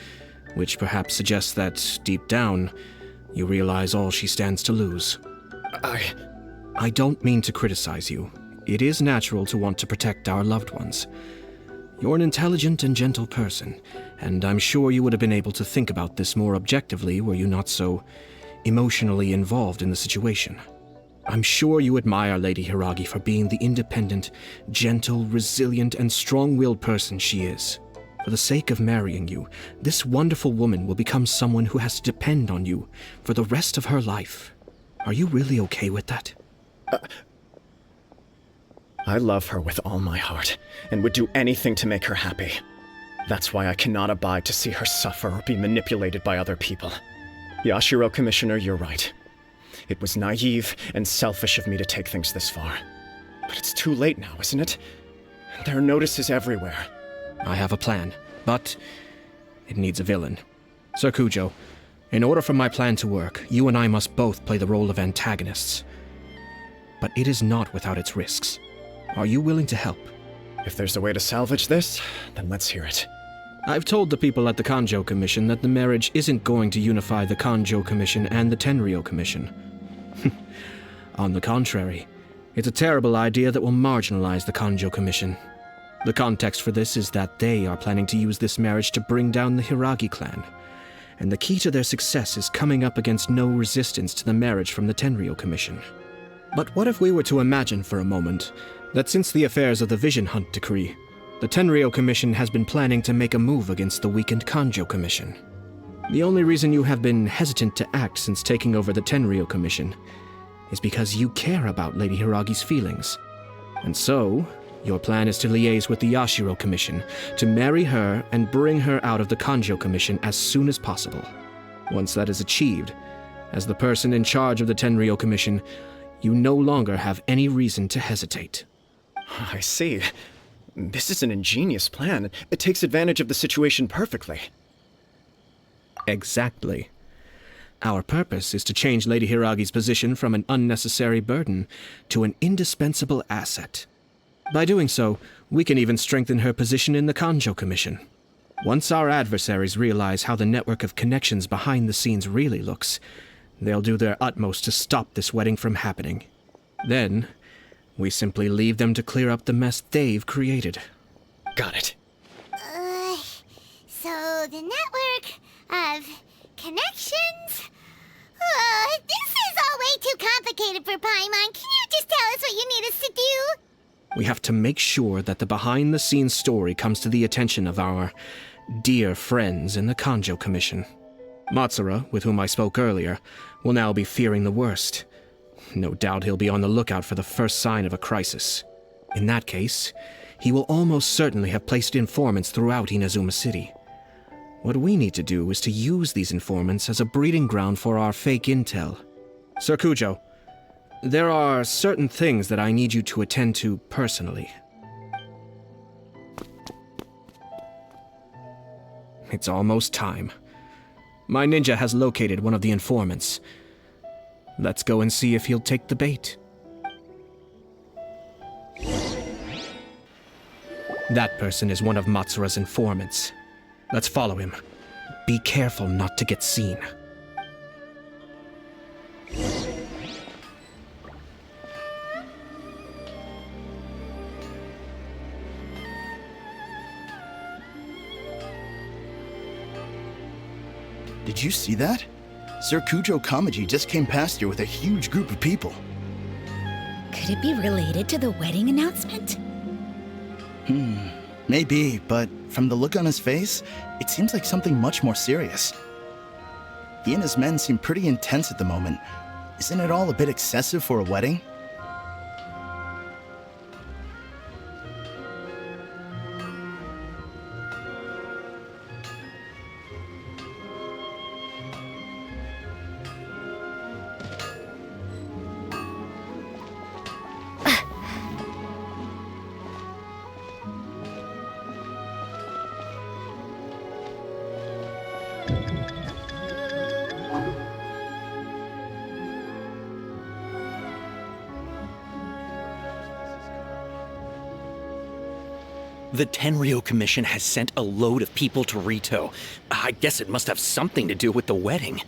which perhaps suggests that, deep down, you realize all she stands to lose. I don't mean to criticize you. It is natural to want to protect our loved ones. You're an intelligent and gentle person, and I'm sure you would have been able to think about this more objectively were you not so emotionally involved in the situation. I'm sure you admire Lady Hiragi for being the independent, gentle, resilient, and strong-willed person she is. For the sake of marrying you, this wonderful woman will become someone who has to depend on you for the rest of her life. Are you really okay with that? I love her with all my heart, and would do anything to make her happy. That's why I cannot abide to see her suffer or be manipulated by other people. Yashiro Commissioner, you're right. It was naive and selfish of me to take things this far. But it's too late now, isn't it? There are notices everywhere. I have a plan, but it needs a villain. Sir Kujo, in order for my plan to work, you and I must both play the role of antagonists. But it is not without its risks. Are you willing to help? If there's a way to salvage this, then let's hear it. I've told the people at the Kanjo Commission that the marriage isn't going to unify the Kanjo Commission and the Tenryou Commission. On the contrary, it's a terrible idea that will marginalize the Kanjo Commission. The context for this is that they are planning to use this marriage to bring down the Hiragi clan, and the key to their success is coming up against no resistance to the marriage from the Tenryou Commission. But what if we were to imagine for a moment that since the affairs of the Vision Hunt decree, the Tenryou Commission has been planning to make a move against the weakened Kanjo Commission? The only reason you have been hesitant to act since taking over the Tenryou Commission is because you care about Lady Hiragi's feelings. And so, your plan is to liaise with the Yashiro Commission, to marry her and bring her out of the Kanjo Commission as soon as possible. Once that is achieved, as the person in charge of the Tenryou Commission, you no longer have any reason to hesitate. I see. This is an ingenious plan. It takes advantage of the situation perfectly. Exactly. Our purpose is to change Lady Hiragi's position from an unnecessary burden to an indispensable asset. By doing so, we can even strengthen her position in the Kanjo Commission. Once our adversaries realize how the network of connections behind the scenes really looks, they'll do their utmost to stop this wedding from happening. Then, we simply leave them to clear up the mess they've created. Got it. So the network of connections? This is all way too complicated for Paimon. Can you just tell us what you need us to do? We have to make sure that the behind-the-scenes story comes to the attention of our dear friends in the Kanjo Commission. Matsura, with whom I spoke earlier, will now be fearing the worst. No doubt he'll be on the lookout for the first sign of a crisis. In that case, he will almost certainly have placed informants throughout Inazuma City. What we need to do is to use these informants as a breeding ground for our fake intel. Sir Kujo, there are certain things that I need you to attend to personally. It's almost time. My ninja has located one of the informants. Let's go and see if he'll take the bait. That person is one of Matsura's informants. Let's follow him. Be careful not to get seen. Did you see that? Sir Kujo Kamaji just came past here with a huge group of people. Could it be related to the wedding announcement? Maybe, but from the look on his face, it seems like something much more serious. He and his men seem pretty intense at the moment. Isn't it all a bit excessive for a wedding? The Tenryou Commission has sent a load of people to Rito. I guess it must have something to do with the wedding.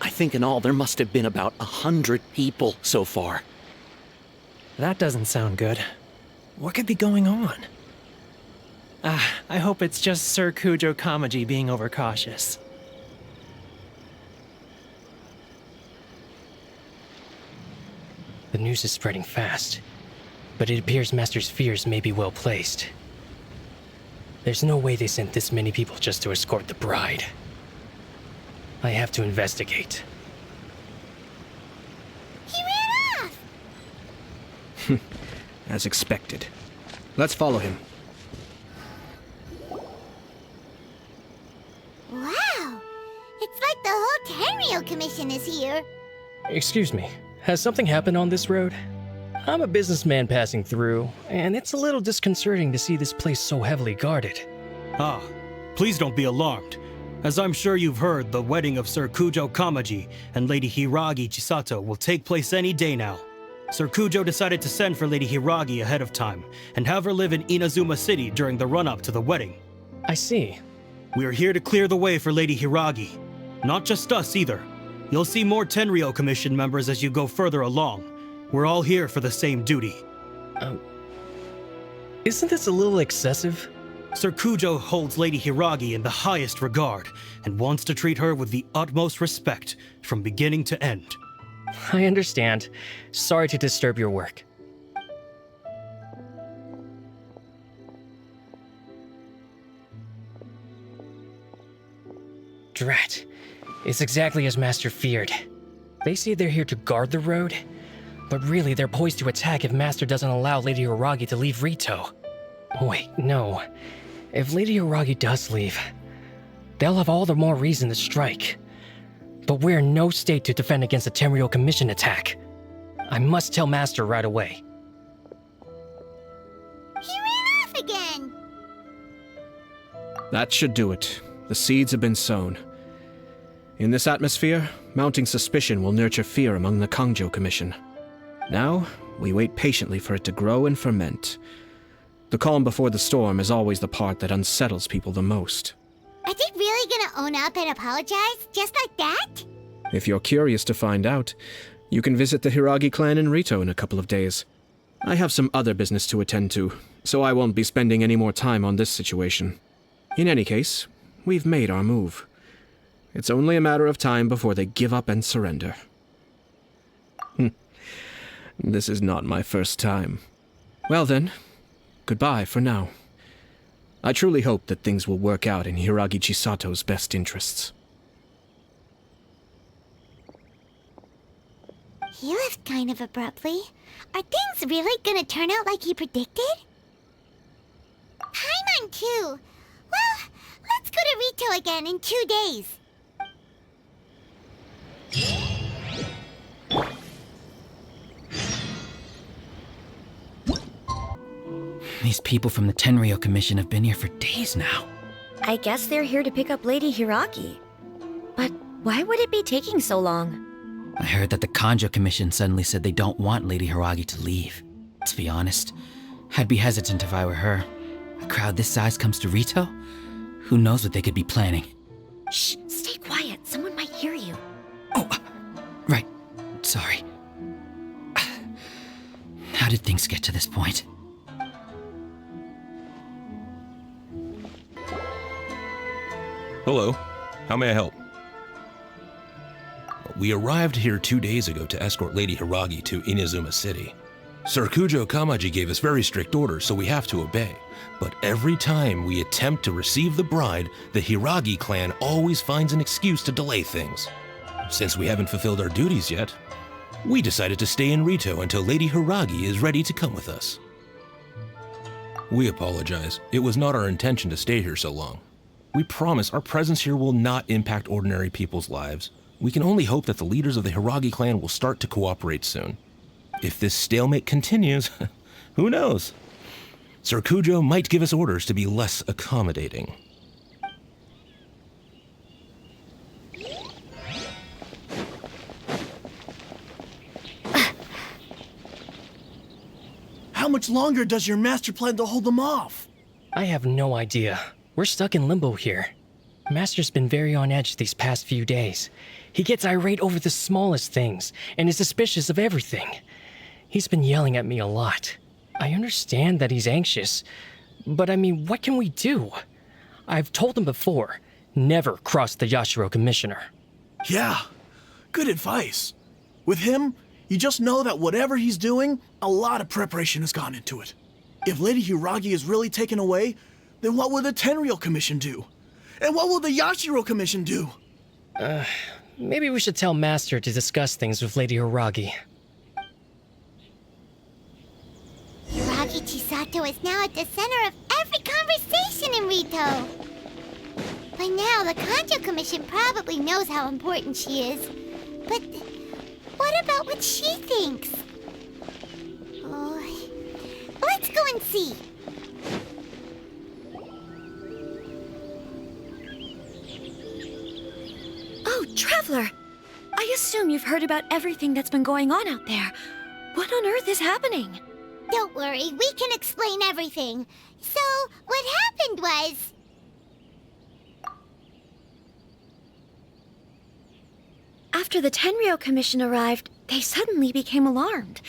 I think in all there must have been about 100 people so far. That doesn't sound good. What could be going on? I hope it's just Sir Kujo Kamaji being overcautious. The news is spreading fast, but it appears Master's fears may be well placed. There's no way they sent this many people just to escort the bride. I have to investigate. He ran off! As expected. Let's follow him. Wow! It's like the whole Tenryou Commission is here. Excuse me, has something happened on this road? I'm a businessman passing through, and it's a little disconcerting to see this place so heavily guarded. Ah, please don't be alarmed. As I'm sure you've heard, the wedding of Sir Kujo Kamaji and Lady Hiragi Chisato will take place any day now. Sir Kujo decided to send for Lady Hiragi ahead of time, and have her live in Inazuma City during the run-up to the wedding. I see. We are here to clear the way for Lady Hiragi. Not just us either. You'll see more Tenryou Commission members as you go further along. We're all here for the same duty. Isn't this a little excessive? Sir Kujo holds Lady Hiragi in the highest regard, and wants to treat her with the utmost respect, from beginning to end. I understand. Sorry to disturb your work. Drat. It's exactly as Master feared. They say they're here to guard the road, but really they're poised to attack if Master doesn't allow Lady Hiragi to leave Rito. Wait, no. If Lady Hiragi does leave, they'll have all the more reason to strike. But we're in no state to defend against a Tenryou Commission attack. I must tell Master right away. He ran off again! That should do it. The seeds have been sown. In this atmosphere, mounting suspicion will nurture fear among the Kangjo Commission. Now, we wait patiently for it to grow and ferment. The calm before the storm is always the part that unsettles people the most. Are they really gonna own up and apologize, just like that? If you're curious to find out, you can visit the Hiragi clan in Rito in a couple of days. I have some other business to attend to, so I won't be spending any more time on this situation. In any case, we've made our move. It's only a matter of time before they give up and surrender. This is not my first time. Well then, goodbye for now. I truly hope that things will work out in Hiragi Chisato's best interests. He left kind of abruptly. Are things really gonna turn out like he predicted? Paimon too. Well, let's go to Rito again in 2 days. These people from the Tenryou Commission have been here for days now. I guess they're here to pick up Lady Hiragi. But why would it be taking so long? I heard that the Kanjo Commission suddenly said they don't want Lady Hiragi to leave. To be honest, I'd be hesitant if I were her. A crowd this size comes to Rito? Who knows what they could be planning? Shh, stay quiet. Someone might hear you. Oh, right. Sorry. How did things get to this point? Hello. How may I help? We arrived here 2 days ago to escort Lady Hiragi to Inazuma City. Sir Kujo Kamaji gave us very strict orders, so we have to obey. But every time we attempt to receive the bride, the Hiragi clan always finds an excuse to delay things. Since we haven't fulfilled our duties yet, we decided to stay in Rito until Lady Hiragi is ready to come with us. We apologize. It was not our intention to stay here so long. We promise our presence here will not impact ordinary people's lives. We can only hope that the leaders of the Hiragi clan will start to cooperate soon. If this stalemate continues, who knows? Sir Kujo might give us orders to be less accommodating. How much longer does your master plan to hold them off? I have no idea. We're stuck in limbo here. Master's been very on edge these past few days. He gets irate over the smallest things and is suspicious of everything. He's been yelling at me a lot. I understand that he's anxious, but I mean, what can we do? I've told him before, never cross the Yashiro Commissioner. Yeah, good advice. With him, you just know that whatever he's doing, a lot of preparation has gone into it. If Lady Hiragi is really taken away, then what will the Tenryou Commission do? And what will the Yashiro Commission do? Maybe we should tell Master to discuss things with Lady Hiragi. Hiragi Chisato is now at the center of every conversation in Rito. By now, the Kanjo Commission probably knows how important she is. But what about what she thinks? Oh, let's go and see. Oh, Traveler! I assume you've heard about everything that's been going on out there. What on earth is happening? Don't worry, we can explain everything. So, what happened was... After the Tenryou Commission arrived, they suddenly became alarmed.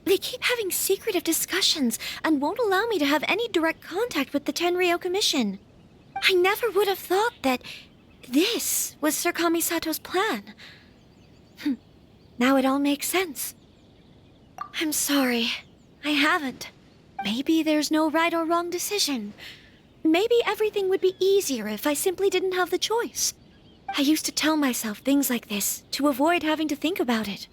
They keep having secretive discussions and won't allow me to have any direct contact with the Tenryou Commission. I never would have thought that this was Sir Kamisato's plan. Now it all makes sense. I'm sorry. I haven't. Maybe there's no right or wrong decision. Maybe everything would be easier if I simply didn't have the choice. I used to tell myself things like this to avoid having to think about it.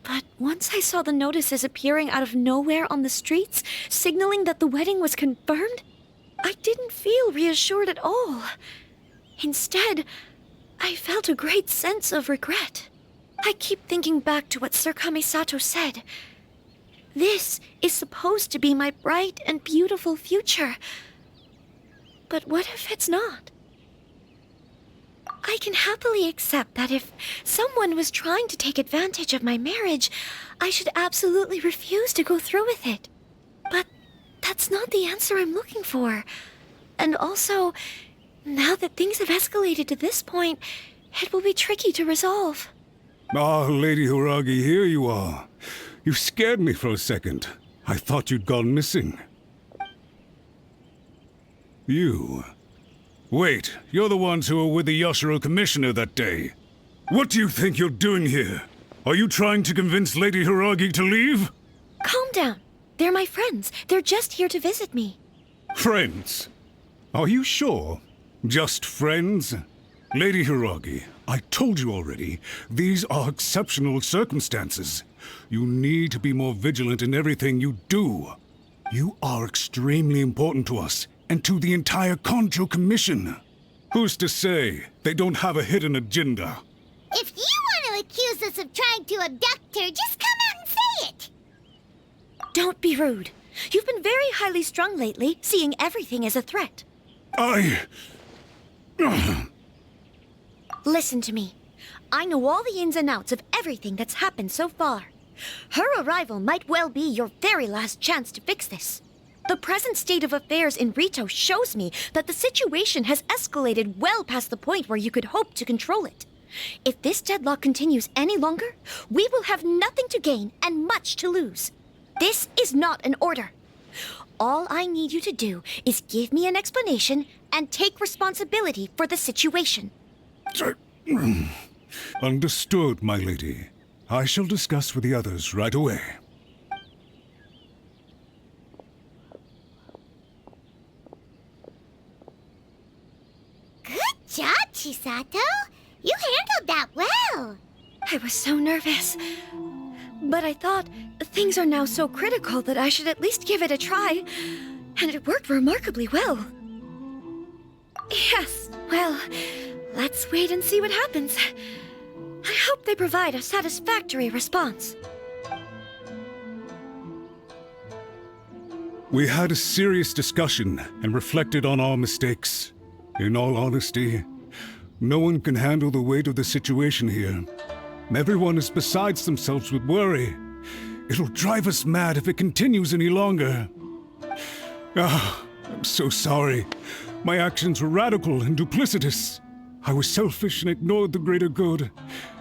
But once I saw the notices appearing out of nowhere on the streets, signaling that the wedding was confirmed, I didn't feel reassured at all. Instead, I felt a great sense of regret. I keep thinking back to what Sir Kamisato said. This is supposed to be my bright and beautiful future. But what if it's not? I can happily accept that if someone was trying to take advantage of my marriage, I should absolutely refuse to go through with it. But that's not the answer I'm looking for. And also, now that things have escalated to this point, it will be tricky to resolve. Ah, Lady Hiragi, here you are. You scared me for a second. I thought you'd gone missing. You... Wait, you're the ones who were with the Yashiro Commissioner that day. What do you think you're doing here? Are you trying to convince Lady Hiragi to leave? Calm down. They're my friends. They're just here to visit me. Friends? Are you sure? Just friends? Lady Hiragi, I told you already, these are exceptional circumstances. You need to be more vigilant in everything you do. You are extremely important to us, and to the entire Kanjo Commission. Who's to say they don't have a hidden agenda? If you want to accuse us of trying to abduct her, just come out and say it! Don't be rude. You've been very highly strung lately, seeing everything as a threat. Listen to me. I know all the ins and outs of everything that's happened so far. Her arrival might well be your very last chance to fix this. The present state of affairs in Rito shows me that the situation has escalated well past the point where you could hope to control it. If this deadlock continues any longer, we will have nothing to gain and much to lose. This is not an order. All I need you to do is give me an explanation and take responsibility for the situation. Understood, my lady. I shall discuss with the others right away. Good job, Chisato. You handled that well. I was so nervous. But I thought things are now so critical that I should at least give it a try. And it worked remarkably well. Yes, well, let's wait and see what happens. I hope they provide a satisfactory response. We had a serious discussion and reflected on our mistakes. In all honesty, no one can handle the weight of the situation here. Everyone is besides themselves with worry. It'll drive us mad if it continues any longer. I'm so sorry. My actions were radical and duplicitous. I was selfish and ignored the greater good.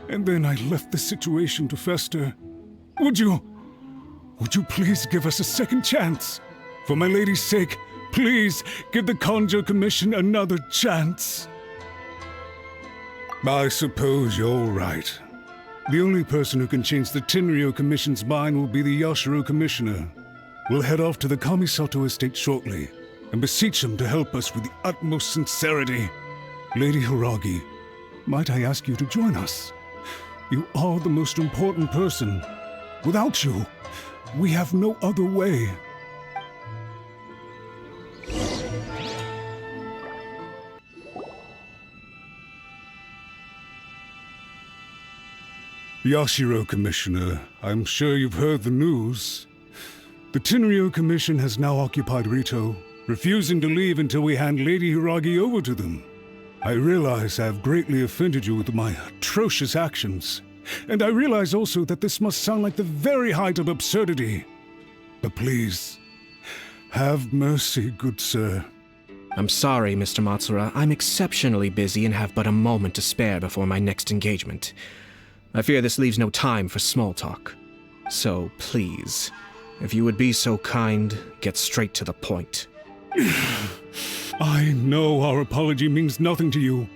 And then I left the situation to fester. Would you please give us a second chance? For my lady's sake, please give the Kanjo Commission another chance. I suppose you're right. The only person who can change the Tenryou Commission's mind will be the Yashiro Commissioner. We'll head off to the Kamisato estate shortly and beseech him to help us with the utmost sincerity. Lady Hiragi, might I ask you to join us? You are the most important person. Without you, we have no other way. Yashiro, Commissioner, I'm sure you've heard the news. The Tenryou Commission has now occupied Rito, refusing to leave until we hand Lady Hiragi over to them. I realize I have greatly offended you with my atrocious actions, and I realize also that this must sound like the very height of absurdity. But please, have mercy, good sir. I'm sorry, Mr. Matsura. I'm exceptionally busy and have but a moment to spare before my next engagement. I fear this leaves no time for small talk. So, please, if you would be so kind, get straight to the point. I know our apology means nothing to you,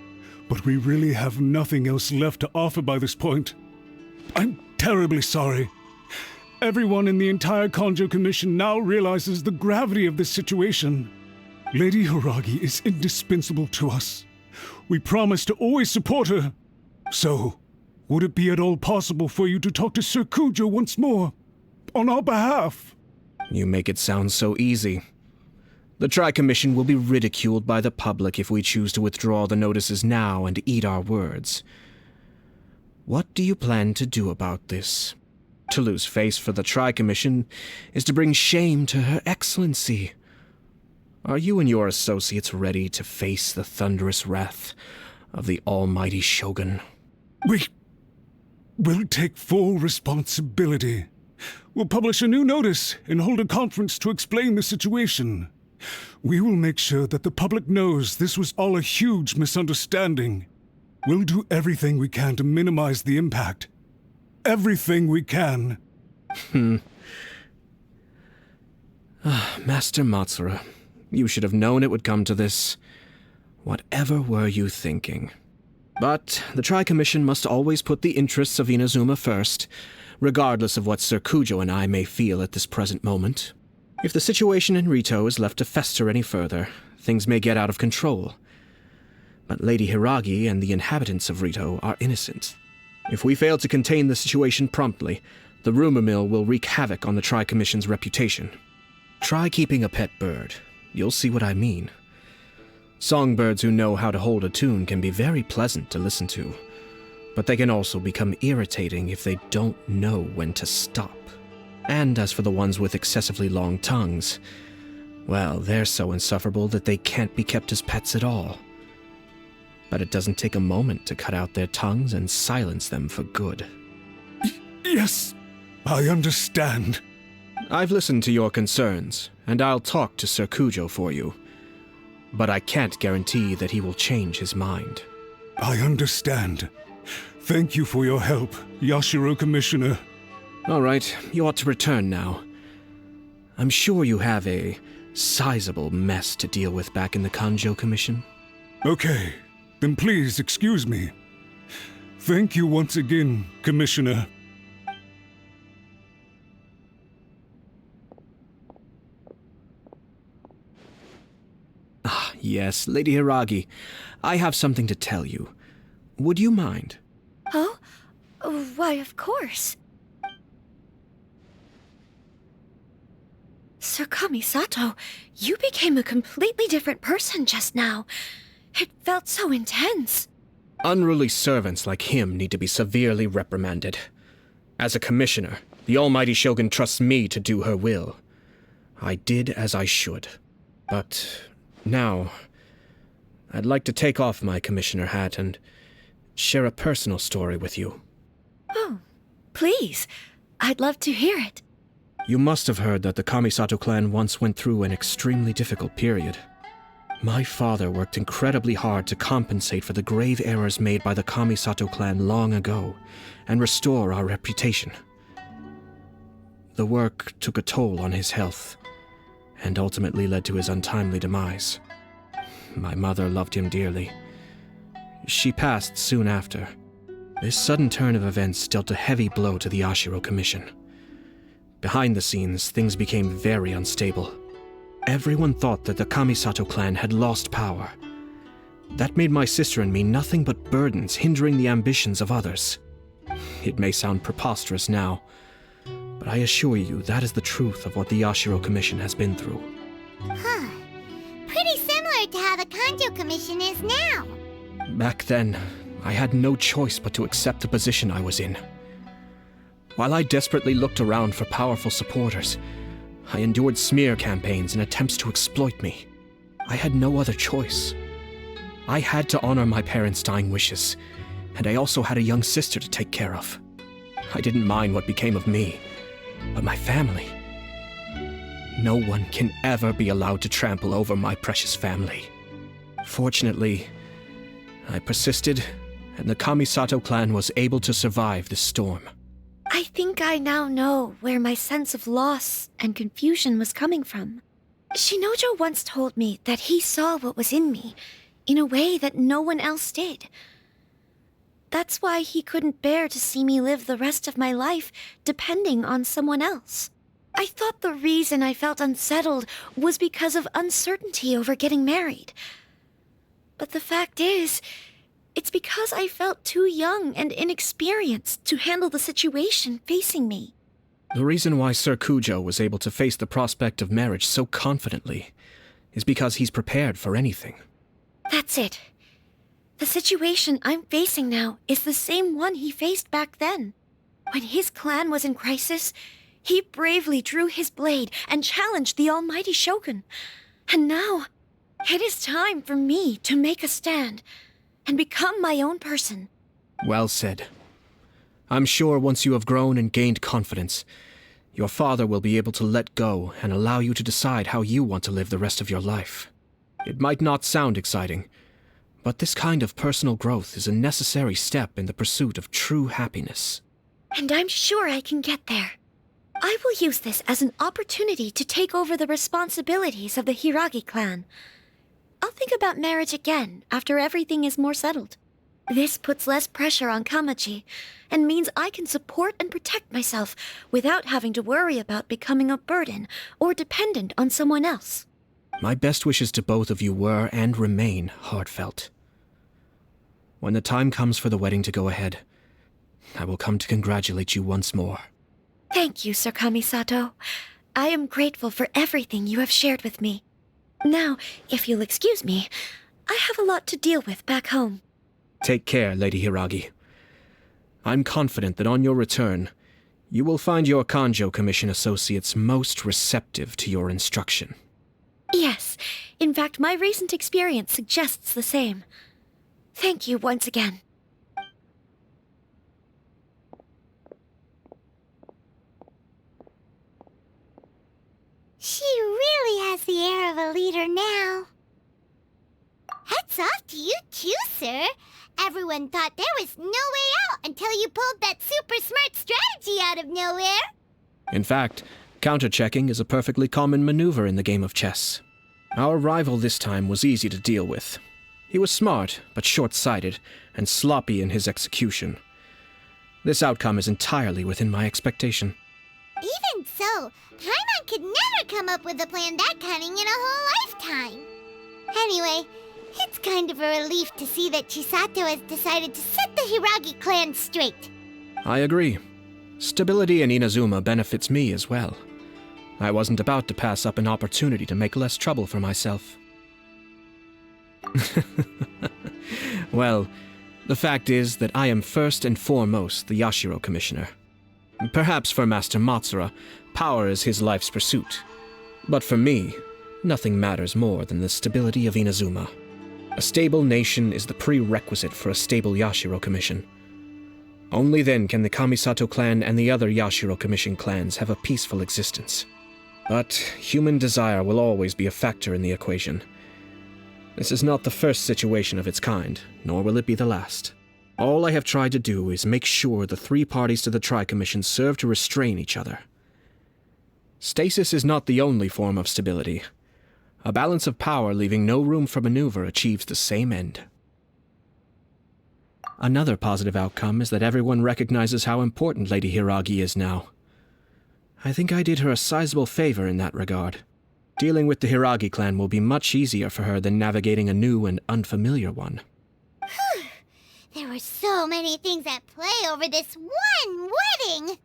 but we really have nothing else left to offer by this point. I'm terribly sorry. Everyone in the entire Kanjo Commission now realizes the gravity of this situation. Lady Hiragi is indispensable to us. We promise to always support her. So, would it be at all possible for you to talk to Sir Kujo once more, on our behalf? You make it sound so easy. The Tri-Commission will be ridiculed by the public if we choose to withdraw the notices now and eat our words. What do you plan to do about this? To lose face for the Tri-Commission is to bring shame to Her Excellency. Are you and your associates ready to face the thunderous wrath of the almighty Shogun? We'll take full responsibility. We'll publish a new notice and hold a conference to explain the situation. We will make sure that the public knows this was all a huge misunderstanding. We'll do everything we can to minimize the impact. Everything we can. Master Matsura, you should have known it would come to this. Whatever were you thinking? But the Tri-Commission must always put the interests of Inazuma first, regardless of what Sir Kujo and I may feel at this present moment. If the situation in Rito is left to fester any further, things may get out of control. But Lady Hiragi and the inhabitants of Rito are innocent. If we fail to contain the situation promptly, the rumor mill will wreak havoc on the Tri-Commission's reputation. Try keeping a pet bird. You'll see what I mean. Songbirds who know how to hold a tune can be very pleasant to listen to, but they can also become irritating if they don't know when to stop. And as for the ones with excessively long tongues, well, they're so insufferable that they can't be kept as pets at all. But it doesn't take a moment to cut out their tongues and silence them for good. Yes, I understand. I've listened to your concerns, and I'll talk to Sir Kujo for you. But I can't guarantee that he will change his mind. I understand. Thank you for your help, Yashiro Commissioner. All right, you ought to return now. I'm sure you have a sizable mess to deal with back in the Kanjo Commission. Okay, then please excuse me. Thank you once again, Commissioner. Ah, yes, Lady Hiragi. I have something to tell you. Would you mind? Oh? Why, of course. Sir Kamisato, you became a completely different person just now. It felt so intense. Unruly servants like him need to be severely reprimanded. As a commissioner, the almighty Shogun trusts me to do her will. I did as I should. But now, I'd like to take off my commissioner hat and share a personal story with you. Oh, please. I'd love to hear it. You must have heard that the Kamisato clan once went through an extremely difficult period. My father worked incredibly hard to compensate for the grave errors made by the Kamisato clan long ago and restore our reputation. The work took a toll on his health and ultimately led to his untimely demise. My mother loved him dearly. She passed soon after. This sudden turn of events dealt a heavy blow to the Yashiro Commission. Behind the scenes, things became very unstable. Everyone thought that the Kamisato clan had lost power. That made my sister and me nothing but burdens hindering the ambitions of others. It may sound preposterous now, but I assure you that is the truth of what the Yashiro Commission has been through. Huh. Pretty similar to how the Kanjo Commission is now. Back then, I had no choice but to accept the position I was in. While I desperately looked around for powerful supporters, I endured smear campaigns and attempts to exploit me. I had no other choice. I had to honor my parents' dying wishes, and I also had a young sister to take care of. I didn't mind what became of me, but my family. No one can ever be allowed to trample over my precious family. Fortunately, I persisted, and the Kamisato clan was able to survive this storm. I think I now know where my sense of loss and confusion was coming from. Shinojo once told me that he saw what was in me in a way that no one else did. That's why he couldn't bear to see me live the rest of my life depending on someone else. I thought the reason I felt unsettled was because of uncertainty over getting married. But the fact is, it's because I felt too young and inexperienced to handle the situation facing me. The reason why Sir Kujo was able to face the prospect of marriage so confidently is because he's prepared for anything. That's it. The situation I'm facing now is the same one he faced back then. When his clan was in crisis, he bravely drew his blade and challenged the almighty Shogun. And now, it is time for me to make a stand and become my own person. Well said. I'm sure once you have grown and gained confidence, your father will be able to let go and allow you to decide how you want to live the rest of your life. It might not sound exciting, but this kind of personal growth is a necessary step in the pursuit of true happiness. And I'm sure I can get there. I will use this as an opportunity to take over the responsibilities of the Hiragi clan. I'll think about marriage again after everything is more settled. This puts less pressure on Kamaji, and means I can support and protect myself without having to worry about becoming a burden or dependent on someone else. My best wishes to both of you were and remain heartfelt. When the time comes for the wedding to go ahead, I will come to congratulate you once more. Thank you, Sir Kamisato. I am grateful for everything you have shared with me. Now, if you'll excuse me, I have a lot to deal with back home. Take care, Lady Hiragi. I'm confident that on your return, you will find your Kanjo Commission associates most receptive to your instruction. Yes, in fact, my recent experience suggests the same. Thank you once again. She really has the air of a leader now. Hats off to you too, sir. Everyone thought there was no way out until you pulled that super smart strategy out of nowhere. In fact, Counter-checking is a perfectly common maneuver in the game of chess. Our rival this time was easy to deal with. He was smart, but short-sighted, and sloppy in his execution. This outcome is entirely within my expectation. Even so, Paimon could never come up with a plan that cunning in a whole lifetime. Anyway, it's kind of a relief to see that Chisato has decided to set the Hiragi clan straight. I agree. Stability in Inazuma benefits me as well. I wasn't about to pass up an opportunity to make less trouble for myself. Well, the fact is that I am first and foremost the Yashiro Commissioner. Perhaps for Master Matsura, power is his life's pursuit. But for me, nothing matters more than the stability of Inazuma. A stable nation is the prerequisite for a stable Yashiro Commission. Only then can the Kamisato clan and the other Yashiro Commission clans have a peaceful existence. But human desire will always be a factor in the equation. This is not the first situation of its kind, nor will it be the last. All I have tried to do is make sure the three parties to the Tri-Commission serve to restrain each other. Stasis is not the only form of stability. A balance of power leaving no room for maneuver achieves the same end. Another positive outcome is that everyone recognizes how important Lady Hiragi is now. I think I did her a sizable favor in that regard. Dealing with the Hiragi clan will be much easier for her than navigating a new and unfamiliar one. There were so many things at play over this one wedding!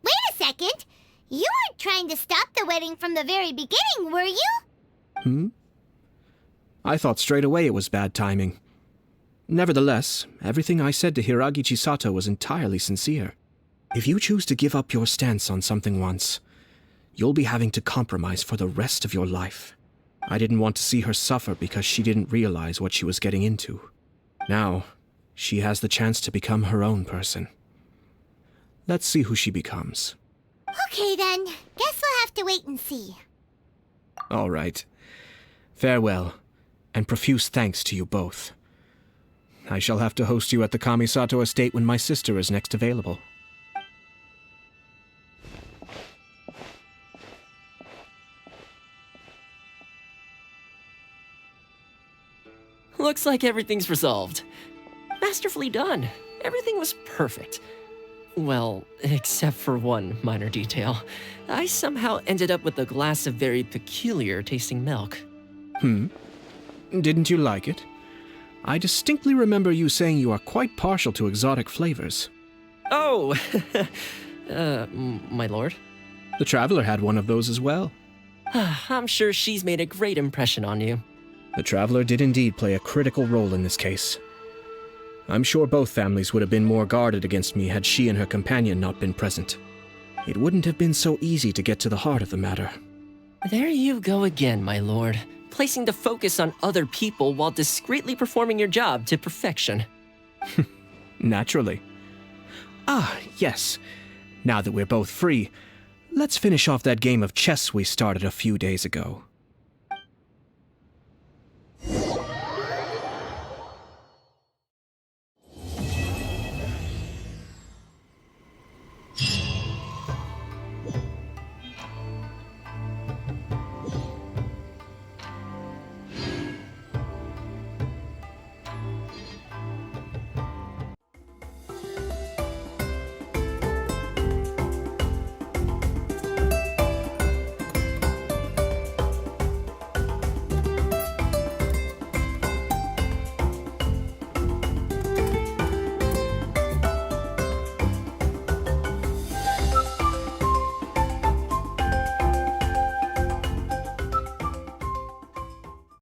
Wait a second! You weren't trying to stop the wedding from the very beginning, were you? I thought straight away it was bad timing. Nevertheless, everything I said to Hiragi Chisato was entirely sincere. If you choose to give up your stance on something once, you'll be having to compromise for the rest of your life. I didn't want to see her suffer because she didn't realize what she was getting into. Now, she has the chance to become her own person. Let's see who she becomes. Okay then, guess we'll have to wait and see. All right. Farewell, and profuse thanks to you both. I shall have to host you at the Kamisato estate when my sister is next available. Looks like everything's resolved. Masterfully done. Everything was perfect. Well, except for one minor detail. I somehow ended up with a glass of very peculiar tasting milk. Didn't you like it? I distinctly remember you saying you are quite partial to exotic flavors. Oh, my lord? The Traveler had one of those as well. I'm sure she's made a great impression on you. The Traveler did indeed play a critical role in this case. I'm sure both families would have been more guarded against me had she and her companion not been present. It wouldn't have been so easy to get to the heart of the matter. There you go again, my lord. Placing the focus on other people while discreetly performing your job to perfection. Naturally. Ah, yes. Now that we're both free, let's finish off that game of chess we started a few days ago.